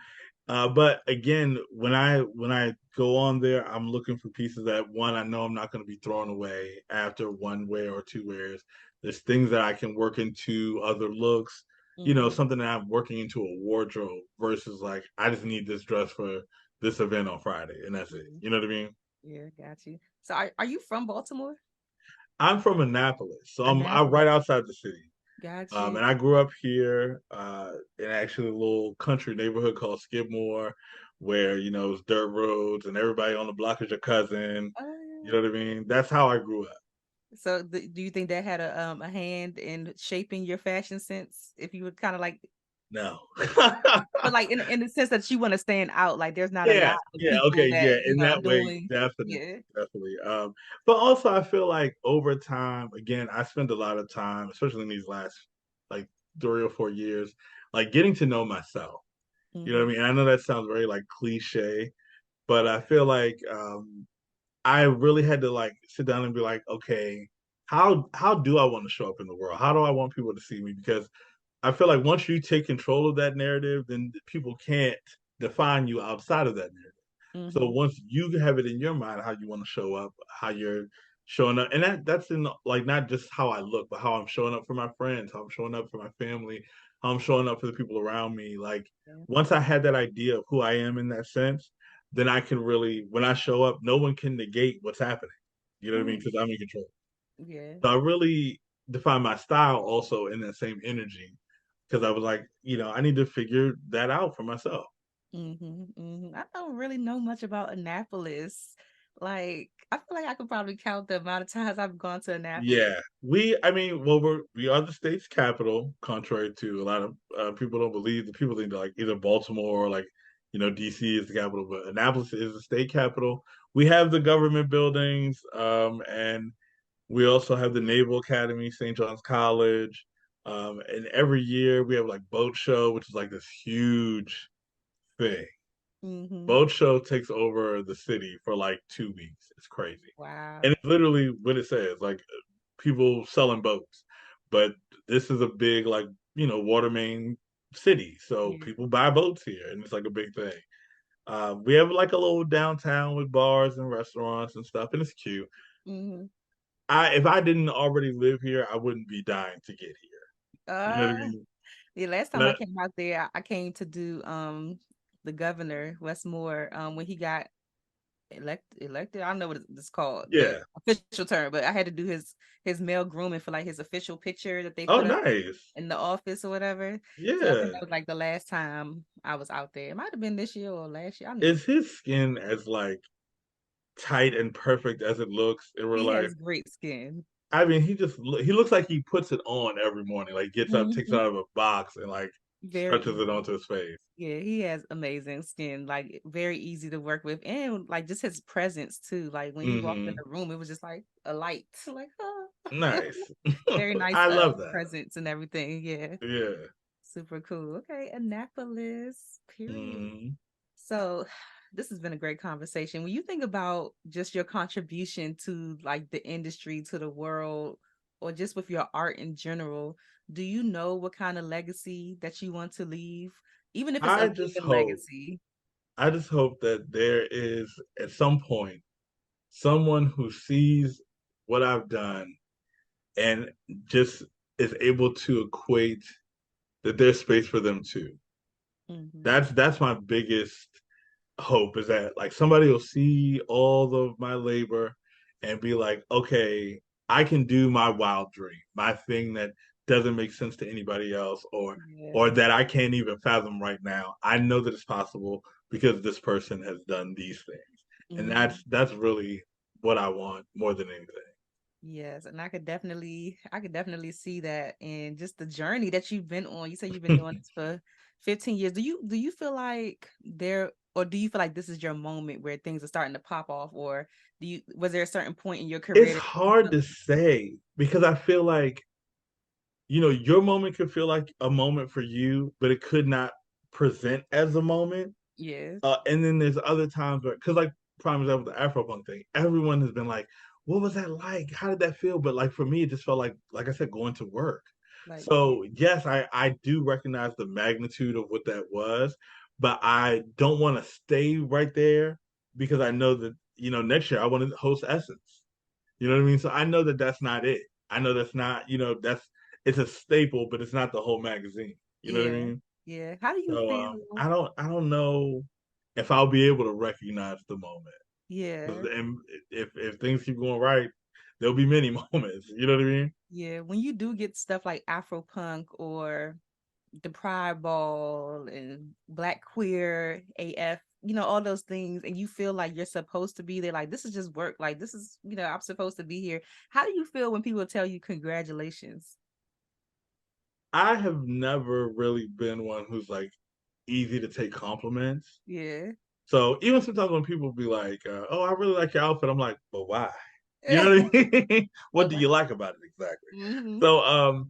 but again, when I go on there, I'm looking for pieces that one, I know I'm not going to be thrown away after one wear or two wears. There's things that I can work into other looks, Hmm. something that I'm working into a wardrobe versus like I just need this dress for this event on Friday and that's it. Yeah, You know what I mean? yeah, got you. So are you from Baltimore? I'm from Annapolis, so I'm right Annapolis. outside the city. Got you. And I grew up here in actually a little country neighborhood called Skidmore, where it's dirt roads and everybody on the block is your cousin. You Oh, know what I mean? That's how I grew up. so do you think that had a hand in shaping your fashion sense? If you would kind of like, No. but like in the sense that you want to stand out, like there's not a lot Yeah, of yeah, people okay, yeah. that In that way, doing. definitely, Yeah. definitely. But also I feel like over time, again, I spend a lot of time, especially in these last like 3 or 4 years, like getting to know myself. You know what Mm-hmm. I mean? And I know that sounds very like cliche, but I feel like I really had to like sit down and be like, okay, how do I want to show up in the world? How do I want people to see me? Because I feel like once you take control of that narrative, then people can't define you outside of that narrative. So Mm-hmm. once you have it in your mind how you want to show up, how you're showing up, and that's in like not just how I look, but how I'm showing up for my friends, how I'm showing up for my family, how I'm showing up for the people around me. Like Yeah. once I had that idea of who I am in that sense, then I can really, when I show up, no one can negate what's happening. You know what I mean? Mm, Because I'm in control. yeah. So I really define my style also in that same energy because I was like, I need to figure that out for myself. Mm-hmm. Mm-hmm. I don't really know much about Annapolis. Like, I feel like I could probably count the amount of times I've gone to Annapolis. Yeah, I mean, well, we are the state's capital, contrary to a lot of people don't believe. The people think that like either Baltimore or like, DC is the capital, but Annapolis is the state capital. We have the government buildings, and we also have the Naval Academy, St. John's College, and every year we have like boat show, which is like this huge thing. Mm-hmm. Boat show takes over the city for like 2 weeks. It's crazy. And Wow. it's literally what it says, like people selling boats. But this is a big, like, water main city. So Yeah. people buy boats here and it's like a big thing. We have like a little downtown with bars and restaurants and stuff, and it's cute. Mm-hmm. If I didn't already live here, I wouldn't be dying to get here. You know what I Uh, mean? the last time I But came out there, I came to do the governor Westmore when he got elected. I don't know what it's called, the yeah. official term, but I had to do his male grooming for like his official picture that they Oh, put up nice. in the office or whatever. So I think Yeah. that was like the last time I was out there. It might have been this year or last year. Is his skin as like tight and perfect as it looks in real He life? has great skin. I mean, he looks like he puts it on every morning. Like gets up, takes it Hmm. out of a box, and like Very stretches it easy. onto his face. Yeah, he has amazing skin, like very easy to work with, and like just his presence too. Like when he walked in Hmm. the room, it was just like a light, like oh. Nice. Very nice I love that. presence and everything. Yeah, Yeah. super cool. Okay, Annapolis, period. Mm. So, this has been a great conversation. When you think about just your contribution to like the industry, to the world, or just with your art in general, do you know what kind of legacy that you want to leave? Even if it's I a just good hope, legacy. I just hope that there is at some point someone who sees what I've done and just is able to equate that there's space for them too. Hmm. That's my biggest hope is that like somebody will see all of my labor and be like, okay, I can do my wild dream, my thing that doesn't make sense to anybody else or Yeah. that I can't even fathom right now. I know that it's possible because this person has done these things. And Hmm. that's really what I want more than anything. Yes, and I could definitely see that and just the journey that you've been on. You said you've been doing this for 15 years. Do you feel like do you feel like this is your moment where things are starting to pop off, or was there a certain point in your It's career that you hard felt to say because I feel like your moment could feel like a moment for you, but it could not present as a moment. yeah, And then there's other times where, because like prime example, the Afropunk thing, everyone has been like, "What was that like? How did that feel?" But like for me, it just felt like I said, going to work. like yeah. So yes, I do recognize the magnitude of what that was, but I don't want to stay right there because I know that next year I want to host Essence. You know what I mean? So I know that that's not it. I know that's not that's it's a staple, but it's not the whole magazine. You know what I Yeah. mean? Yeah. How do you So feel? I don't know if I'll be able to recognize the moment. Yeah. And if things keep going right, there'll be many moments. You know what I mean? Yeah. When you do get stuff like Afropunk or the Pride Ball and Black Queer AF, all those things, and you feel like you're supposed to be there, like this is just work, like this is, I'm supposed to be here. How do you feel when people tell you congratulations? I have never really been one who's like easy to take compliments. Yeah. So even sometimes when people be like, "Oh, I really like your outfit," I'm like, "But why?" You know what I mean? What But do what? you like about it exactly? Hmm. So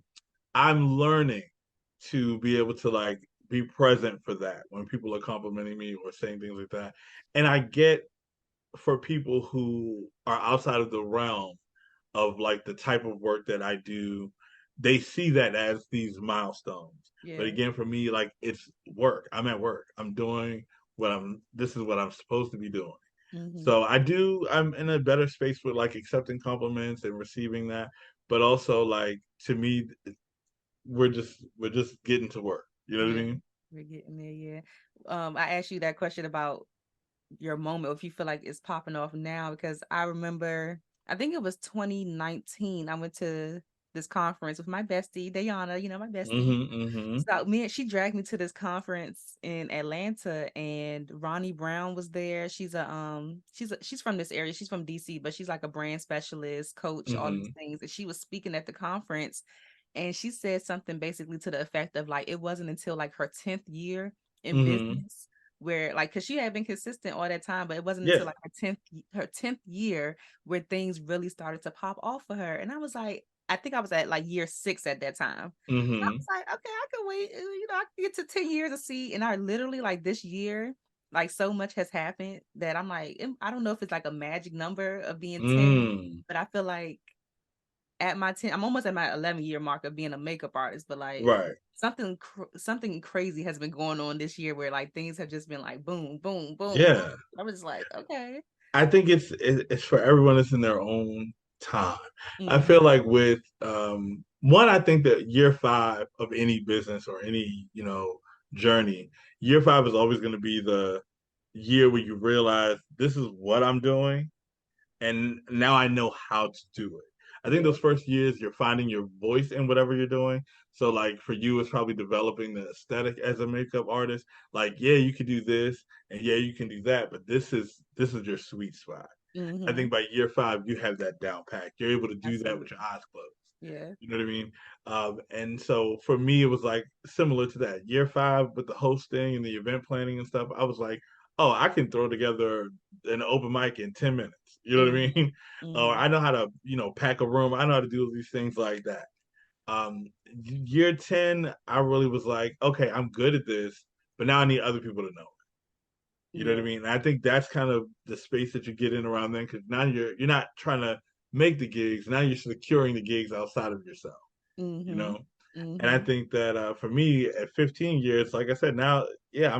I'm learning to be able to like be present for that when people are complimenting me or saying things like that. And I get for people who are outside of the realm of like the type of work that I do, they see that as these milestones. But Yeah. again, for me, like it's work. I'm at work. I'm doing this is what I'm supposed to be doing. Mm-hmm. So I'm in a better space with like accepting compliments and receiving that. But also like to me, we're just getting to work. You know what I Yeah. mean? We're getting there. Yeah. I asked you that question about your moment, if you feel like it's popping off now, because I remember, I think it was 2019. I went to this conference with my bestie, Dayana, my bestie. Mm-hmm. So she dragged me to this conference in Atlanta, and Ronnie Brown was there. She's from this area. She's from DC, but she's like a brand specialist, coach, all these Mm-hmm. things. And she was speaking at the conference, and she said something basically to the effect of like it wasn't until like her 10th year in Mm-hmm. business where like because she had been consistent all that time, but it wasn't until Yeah. like her 10th year where things really started to pop off for her. And I was like, I think I was at like year 6 at that time. I Mm-hmm. was like, okay, I can wait. I can get to 10 years to see. And I literally like this year, like so much has happened that I'm like, I don't know if it's like a magic number of being 10, Mm. but I feel like at my 10, I'm almost at my 11-year mark of being a makeup artist, but like Right. something crazy has been going on this year where like things have just been like boom, boom, boom, boom. Yeah. I was like, okay. I think it's for everyone that's in their own time. I Mm-hmm. feel like with one, I think that year five of any business or any, journey, year five is always going to be the year where you realize this is what I'm doing and now I know how to do it. I think Yeah. those first years you're finding your voice in whatever you're doing. So like for you, it's probably developing the aesthetic as a makeup artist. Like, yeah, you can do this and yeah, you can do that, but this is your sweet spot. I Mm-hmm. think by year five, you have that down pat. You're able to do that with your Absolutely. eyes closed. Yeah. You know what I mean? And so for me, it was like similar to that. Year five with the hosting and the event planning and stuff, I was like, oh, I can throw together an open mic in 10 minutes. You know what I Mm-hmm. mean? Oh, Mm-hmm. I know how to, pack a room. I know how to do these things like that. Year 10, I really was like, okay, I'm good at this, but now I need other people to know. You know what I Yeah. mean? And I think that's kind of the space that you get in around then, because now you're not trying to make the gigs. Now you're securing the gigs outside of yourself. You Mm-hmm. know, and I Mm-hmm. think that for me at 15 years, like I said, now yeah,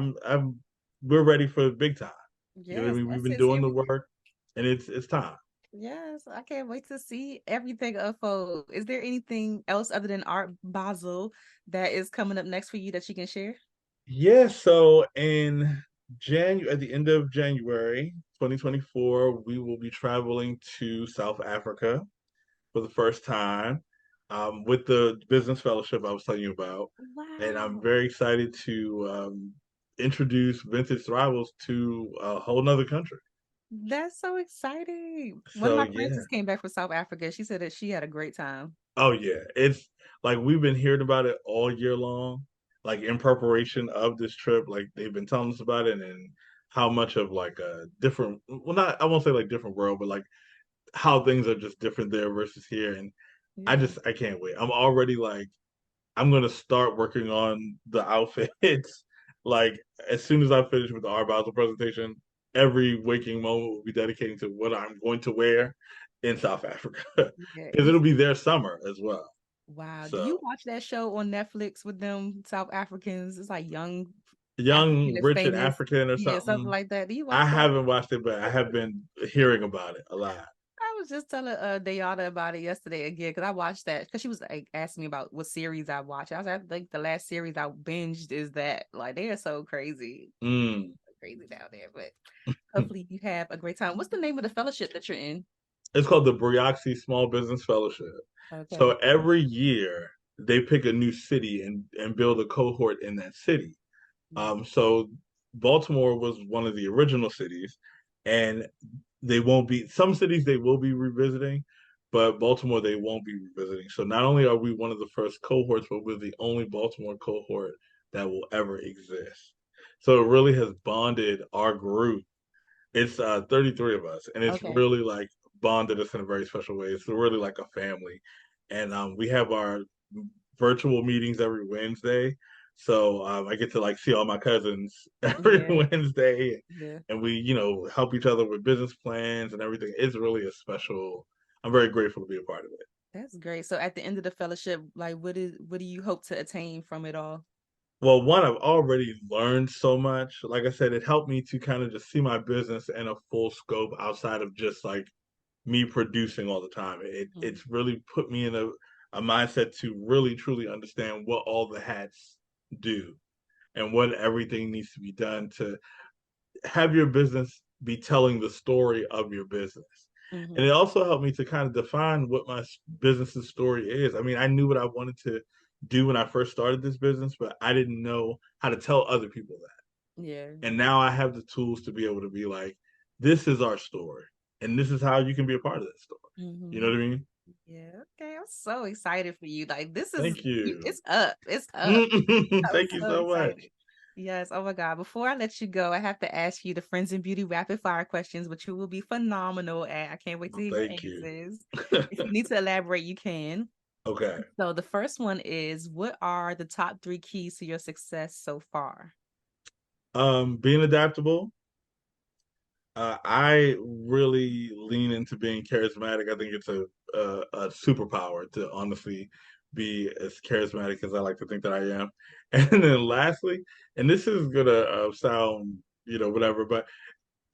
we're ready for big time. You know what I Yes, mean? We've that's been his doing here the we go. work, and it's time. Yes, I can't wait to see everything unfold. Is there anything else other than Art Basel that is coming up next for you that you can share? Yeah. So in January, at the end of January 2024, we will be traveling to South Africa for the first time with the business fellowship I was telling you about. And I'm Wow. very excited to introduce Vintage Thrivals to a whole nother country. That's so exciting. One of So my friends yeah. just came back from South Africa. She said that she had a great time. Oh yeah. It's like we've been hearing about it all year long, like in preparation of this trip. Like they've been telling us about it and how much of like a different, well, not, I won't say like different world, but like how things are just different there versus here. And Yeah. I can't wait. I'm already like I'm gonna start working on the outfits. Like as soon as I finish with the Art Basel presentation, every waking moment will be dedicating to what I'm going to wear in South Africa Yeah. because it'll be their summer as well. Wow. Do you So watch that show on Netflix with them South Africans? It's like young African young that's Richard famous. African or Yeah, something something. like that. Do you I watch that? haven't watched it, but I have been hearing about it a lot. I was just telling Dayana about it yesterday again because I watched that because she was like asking me about what series I watch. I was like, I think the last series I binged is that. Like they are so crazy, Mm. crazy down there. But hopefully you have a great time. What's the name of the fellowship that you're in? It's called the Brioxy Small Business Fellowship. So Okay. every year they pick a new city and build a cohort in that city. So Baltimore was one of the original cities, and they won't be some cities they will be revisiting, but Baltimore they won't be revisiting. So not only are we one of the first cohorts, but we're the only Baltimore cohort that will ever exist. So it really has bonded our group. It's 33 of us, and it's Okay. really like bonded us in a very special way. It's really like a family, and we have our virtual meetings every Wednesday. So I get to like see all my cousins every Yeah. Wednesday, Yeah. and we, help each other with business plans and everything. It's really a special. I'm very grateful to be a part of it. That's great. So at the end of the fellowship, like what do you hope to attain from it all? Well, one, I've already learned so much. Like I said, it helped me to kind of just see my business in a full scope outside of just like me producing all the time. Mm. It's really put me in a mindset to really truly understand what all the hats do and what everything needs to be done to have your business be telling the story of your business. And Mm-hmm. it also helped me to kind of define what my business's story is. I mean, I knew what I wanted to do when I first started this business, but I didn't know how to tell other people that. Yeah. And now I have the tools to be able to be like, this is our story, and this is how you can be a part of that story. You know Mm-hmm. what I mean? Yeah. Okay. I'm so excited for you. Like this is Thank you. it's up. It's up. I'm Thank you so so excited. much. Yes. Oh my God. Before I let you go, I have to ask you the Friends and Beauty rapid fire questions, which you will be phenomenal at. I can't wait to hear your Thank you. answers. If you need to elaborate, you can. Okay. So the first one is, what are the top three keys to your success so far? Being adaptable. I really lean into being charismatic. I think it's a superpower to honestly be as charismatic as I like to think that I am. And then lastly, and this is gonna sound, whatever, but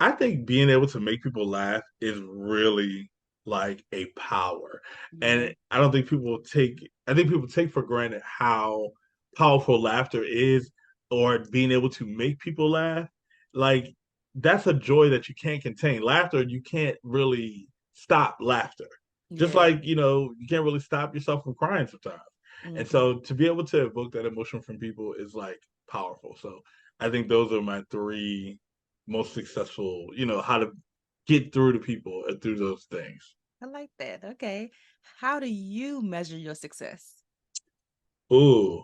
I think being able to make people laugh is really like a power. Yeah. And I think people take for granted how powerful laughter is, or being able to make people laugh. Like, that's a joy that you can't contain. Laughter, you can't really stop laughter. Just Yeah. like, you can't really stop yourself from crying sometimes. And Hmm. so to be able to evoke that emotion from people is like powerful. So I think those are my three most successful, how to get through to people and through those things. I like that. Okay. How do you measure your success? Ooh,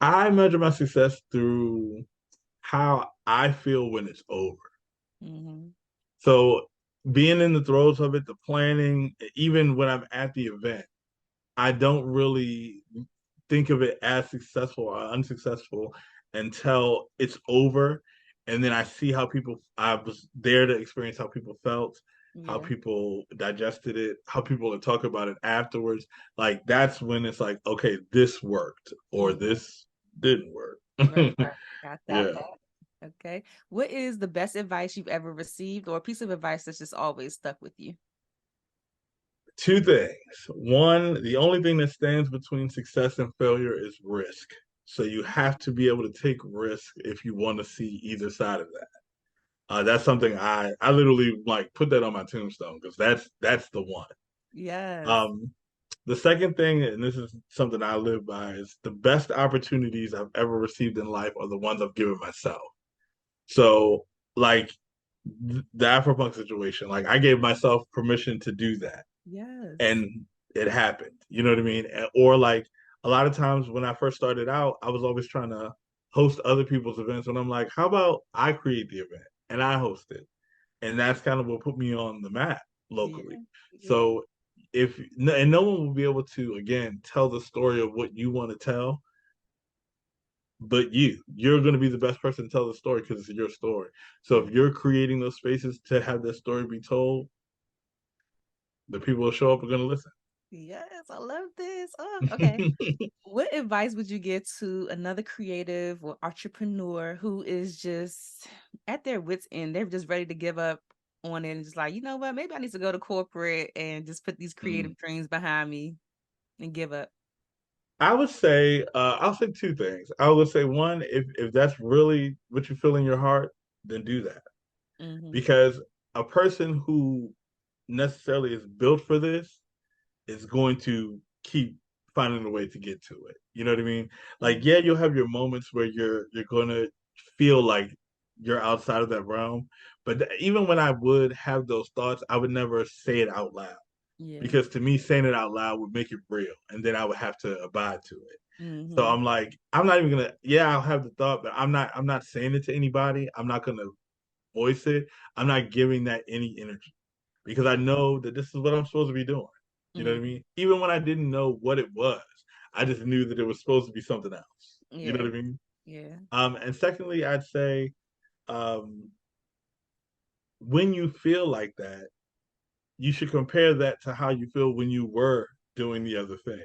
I measure my success through how I feel when it's over. Hmm. So being in the throes of it, the planning, even when I'm at the event, I don't really think of it as successful or unsuccessful until it's over. And then I see I was there to experience how people felt, how Yeah. people digested it, how people would talk about it afterwards. Like, that's when it's like, okay, this worked or Hmm. this didn't work. Right. Right. Got Yeah. that. Okay. What is the best advice you've ever received, or a piece of advice that's just always stuck with you? Two things. One, the only thing that stands between success and failure is risk. So you have to be able to take risk if you want to see either side of that. That's something I literally like put that on my tombstone because that's the one. Yes. Um, the second thing, and this is something I live by, is the best opportunities I've ever received in life are the ones I've given myself. So, like the Afropunk situation, like I gave myself permission to do that, Yes. and it happened. You know what I mean? Or like a lot of times when I first started out, I was always trying to host other people's events, and I'm like, how about I create the event and I host it? And that's kind of what put me on the map locally. Yeah. Yeah. So and no one will be able to again tell the story of what you want to tell, but you're going to be the best person to tell the story because it's your story. So Yeah. if you're creating those spaces to have that story be told, the people who show up are going to listen. Yes. I love this. Oh, okay. What advice would you give to another creative or entrepreneur who is just at their wits' end? They're just ready to give up on it and just like, you know what? Maybe I need to go to corporate and just put these Mm. creative dreams behind me and give up. I'll say two things. I would say one, if that's really what you feel in your heart, then do that. Hmm. Because a person who necessarily is built for this is going to keep finding a way to get to it. You know what I mean? Like, Hmm. yeah, you'll have your moments where you're gonna feel like you're outside of that realm. But even when I would have those thoughts, I would never say it out loud Yeah. because to me, saying it out loud would make it real, and then I would have to abide to it. So Hmm. I'm like, I'm not even gonna. Yeah, I'll have the thought, but I'm not saying it to anybody. I'm not gonna voice it. I'm not giving that any energy because I know that this is what I'm supposed to be doing. You know what I Hmm. mean? Even when I didn't know what it was, I just knew that it was supposed to be something else. You know Yeah. what I mean? Yeah. And secondly, I'd say um, when you feel like that, you should compare that to how you feel when you were doing the other thing.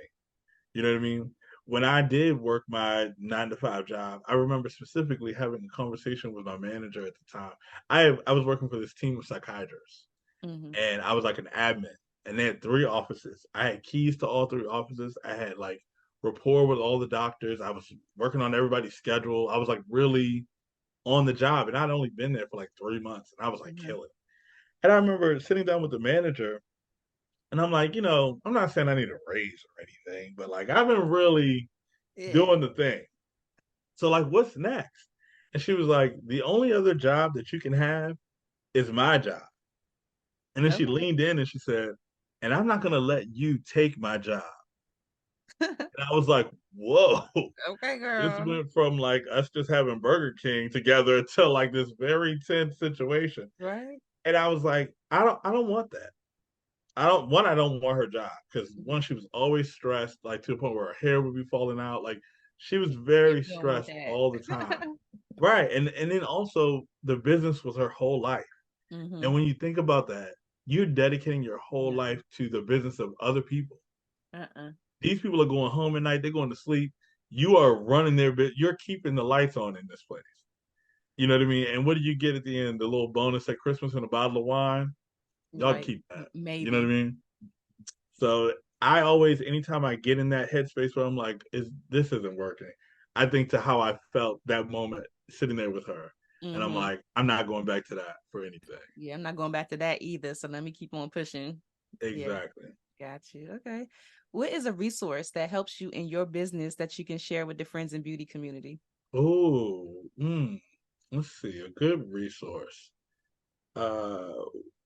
You know what I mean? When I did work my 9 to 5 job, I remember specifically having a conversation with my manager at the time. I was working for this team of psychiatrists, Mm-hmm. and I was like an admin, and they had 3 offices. I had keys to all 3 offices. I had like rapport with all the doctors. I was working on everybody's schedule. I was like really on the job, and I'd only been there for like 3 months, and I was like Mm-hmm. killing. And I remember sitting down with the manager, and I'm like, I'm not saying I need a raise or anything, but like I've been really Yeah. doing the thing. So like, what's next? And she was like, the only other job that you can have is my job. And then she Okay. leaned in and she said, and I'm not gonna let you take my job. And I was like, whoa. Okay, This girl. went from like us just having Burger King together to like this very tense situation. Right? And I was like, I don't want that. I don't want her job because Mhm. one, she was always stressed, like to the point where her hair would be falling out. Like she was Yeah, very you don't want stressed that. all the time. Right. And then also the business was her whole life. And Mm-hmm. when you think about that, you're dedicating your whole Yeah. life to the business of other people. Uh-uh. These people are going home at night, they're going to sleep. You are running their bit, you're keeping the lights on in this place. You know what I mean? And what do you get at the end? The little bonus at Christmas and a bottle of wine? Y'all Right. keep that. You know what I Maybe. mean? So I always, anytime I get in that headspace where I'm like, is this isn't working? I think to how I felt that moment sitting there with her. And I'm Mm-hmm. like, I'm not going back to that for anything. Yeah, I'm not going back to that either. So let me keep on pushing. Yeah, Exactly. got you. Okay. What is a resource that helps you in your business that you can share with the friends and beauty community? Oh, let's see, a good resource. Uh,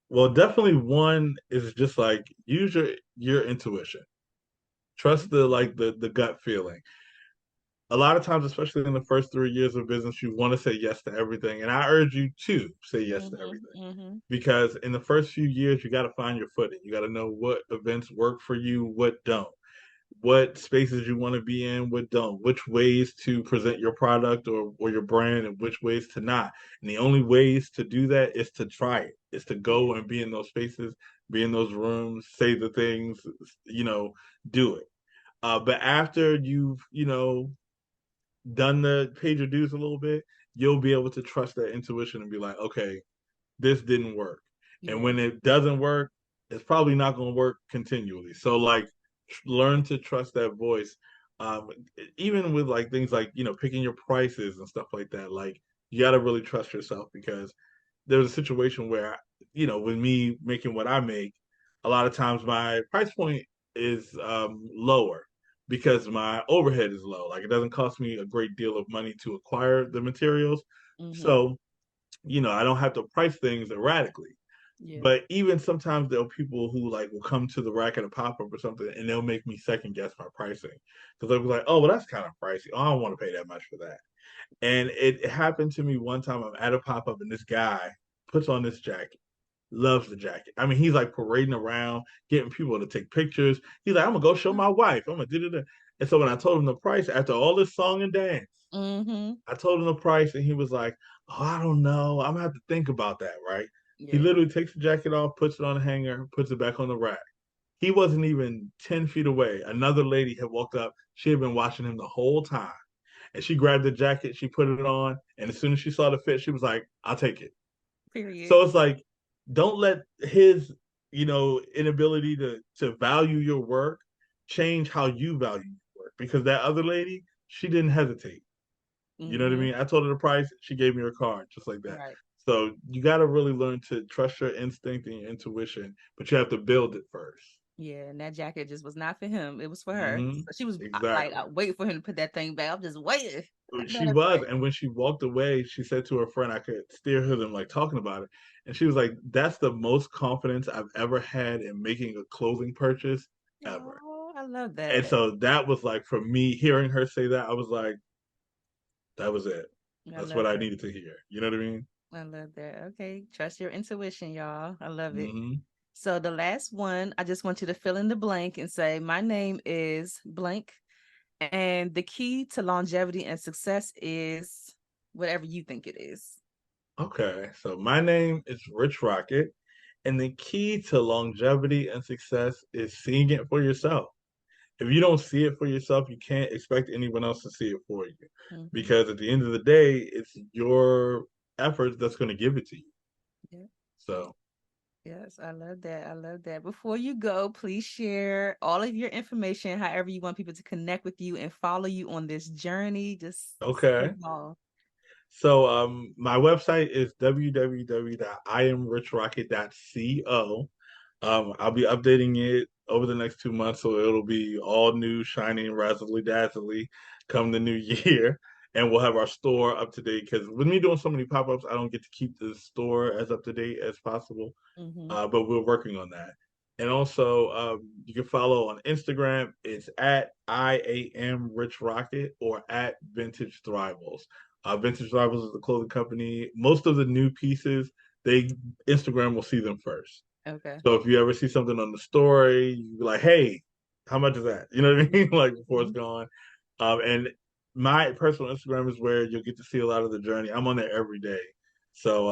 well, definitely one is just like use your intuition. Trust the like the gut feeling. A lot of times, especially in the first 3 years of business, you want to say yes to everything. And I urge you to say yes to Mm-hmm. everything. Mm-hmm. Because in the first few years, you got to find your footing. You got to know what events work for you, what don't, what spaces you want to be in, what don't, which ways to present your product or your brand, and which ways to not. And the only ways to do that is to try it, is to Yeah. go and be in those spaces, be in those rooms, say the things, do it. But after you've, done the paid your dues a little bit, you'll be able to trust that intuition and be like, okay, this didn't work. And Yeah. when it doesn't work, it's probably not going to work continually. So like learn to trust that voice. Um, Even with like things like, picking your prices and stuff like that, like you got to really trust yourself because there was a situation where, with me making what I make, a lot of times my price point is lower because my overhead is low. Like it doesn't cost me a great deal of money to acquire the materials. Mm-hmm. So, I don't have to price things erratically. Yeah. But even sometimes there are people who like will come to the rack at a pop up or something, and they'll make me second guess my pricing because they'll be like, "Oh, well, that's kind of pricey. Oh, I don't want to pay that much for that." And it happened to me one time. I'm at a pop up, and this guy puts on this jacket, loves the jacket. I mean, he's like parading around, getting people to take pictures. He's like, "I'm gonna go show my wife. I'm gonna do it." And so when I told him the price, after all this song and dance, Mm-hmm. I told him the price, and he was like, "Oh, I don't know. I'm gonna have to think about that." Right? He Yeah. literally takes the jacket off, puts it on a hanger, puts it back on the rack. He wasn't even 10 feet away. Another lady had walked up. She had been watching him the whole time. And she grabbed the jacket, she put it on, and as soon as she saw the fit, she was like, I'll take it. Period. So it's like, don't let his, inability to value your work change how you value your work. Because that other lady, she didn't hesitate. You know what I Mm-hmm. mean? I told her the price, she gave me her card, just like that. Right. So you got to really learn to trust your instinct and your intuition, but you have to build it first. Yeah, and that jacket just was not for him. It was for her. Hmm. So she was like, Exactly. I wait for him to put that thing back. I'm just waiting. I know She that's was, right. and when she walked away, she said to her friend, I could still hear them like talking about it, and she was like, "That's the most confidence I've ever had in making a clothing purchase ever." Oh, I love And that. so that was like for me, hearing her say that, I was like, "That was it. I That's what love I that. needed to hear." You know what I mean? I love that. Okay. Trust your intuition, y'all. I love it. Hmm. So the last one, I just want you to fill in the blank and say, my name is blank. And the key to longevity and success is whatever you think it is. Okay, so my name is Rich Rocket, and the key to longevity and success is seeing it for yourself. If you don't see it for yourself, you can't expect anyone else to see it for you. Mm-hmm. Because at the end of the day, it's your efforts that's going to give it to you. Yeah. So, Yes, I love that. I love that. Before you go, please share all of your information, however you want people to connect with you and follow you on this journey. Just say okay. it all. So, my website is www.iamrichrocket.co. I'll be updating it over the next 2 months, so it'll be all new, shiny, and razzly dazzly come the new year. And we'll have our store up to date because with me doing so many pop ups, I don't get to keep the store as up to date as possible. Mm-hmm. But we're working on that. And also, you can follow on Instagram. It's at IAM Rich Rocket or at Vintage Thrivals. Vintage Thrivals is the clothing company. Most of the new pieces, they Instagram will see them first. Okay. So if you ever see something on the story, you be like, "Hey, how much is that?" You know what I mean? Like before it's Mhm. gone. And my personal Instagram is where you'll get to see a lot of the journey. I'm on there every day. So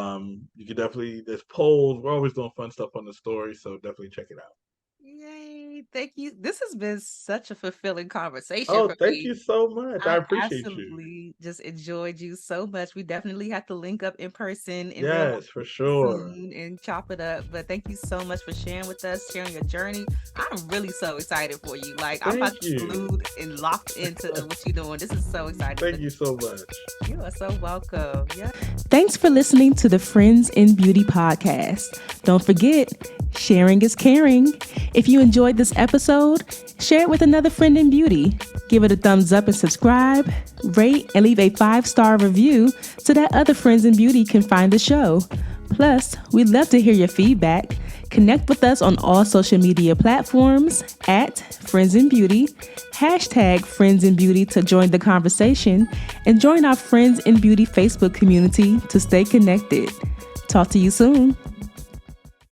you can definitely there's polls. We're always doing fun stuff on the story, so definitely check it out. Yay. Thank you. This has been such a fulfilling conversation Oh, for thank me. you so much. I I appreciate you. absolutely just enjoyed you so much. We definitely have to link up in person in real Yes, for life sure. soon and chop it up. But thank you so much for sharing with us, sharing your journey. I'm really so excited for you. Like I'm about Thank to be you. glued and locked into what you're doing. This is so exciting for Thank me. you so much. You are so welcome. Yeah. Thanks for listening to the Friends in Beauty podcast. Don't forget, sharing is caring. If you enjoyed this episode, share it with another friend in beauty. Give it a thumbs up and subscribe, rate, and leave a 5-star review so that other friends in beauty can find the show. Plus, we'd love to hear your feedback. Connect with us on all social media platforms at Friends in Beauty, hashtag Friends in Beauty to join the conversation, and join our Friends in Beauty Facebook community to stay connected. Talk to you soon.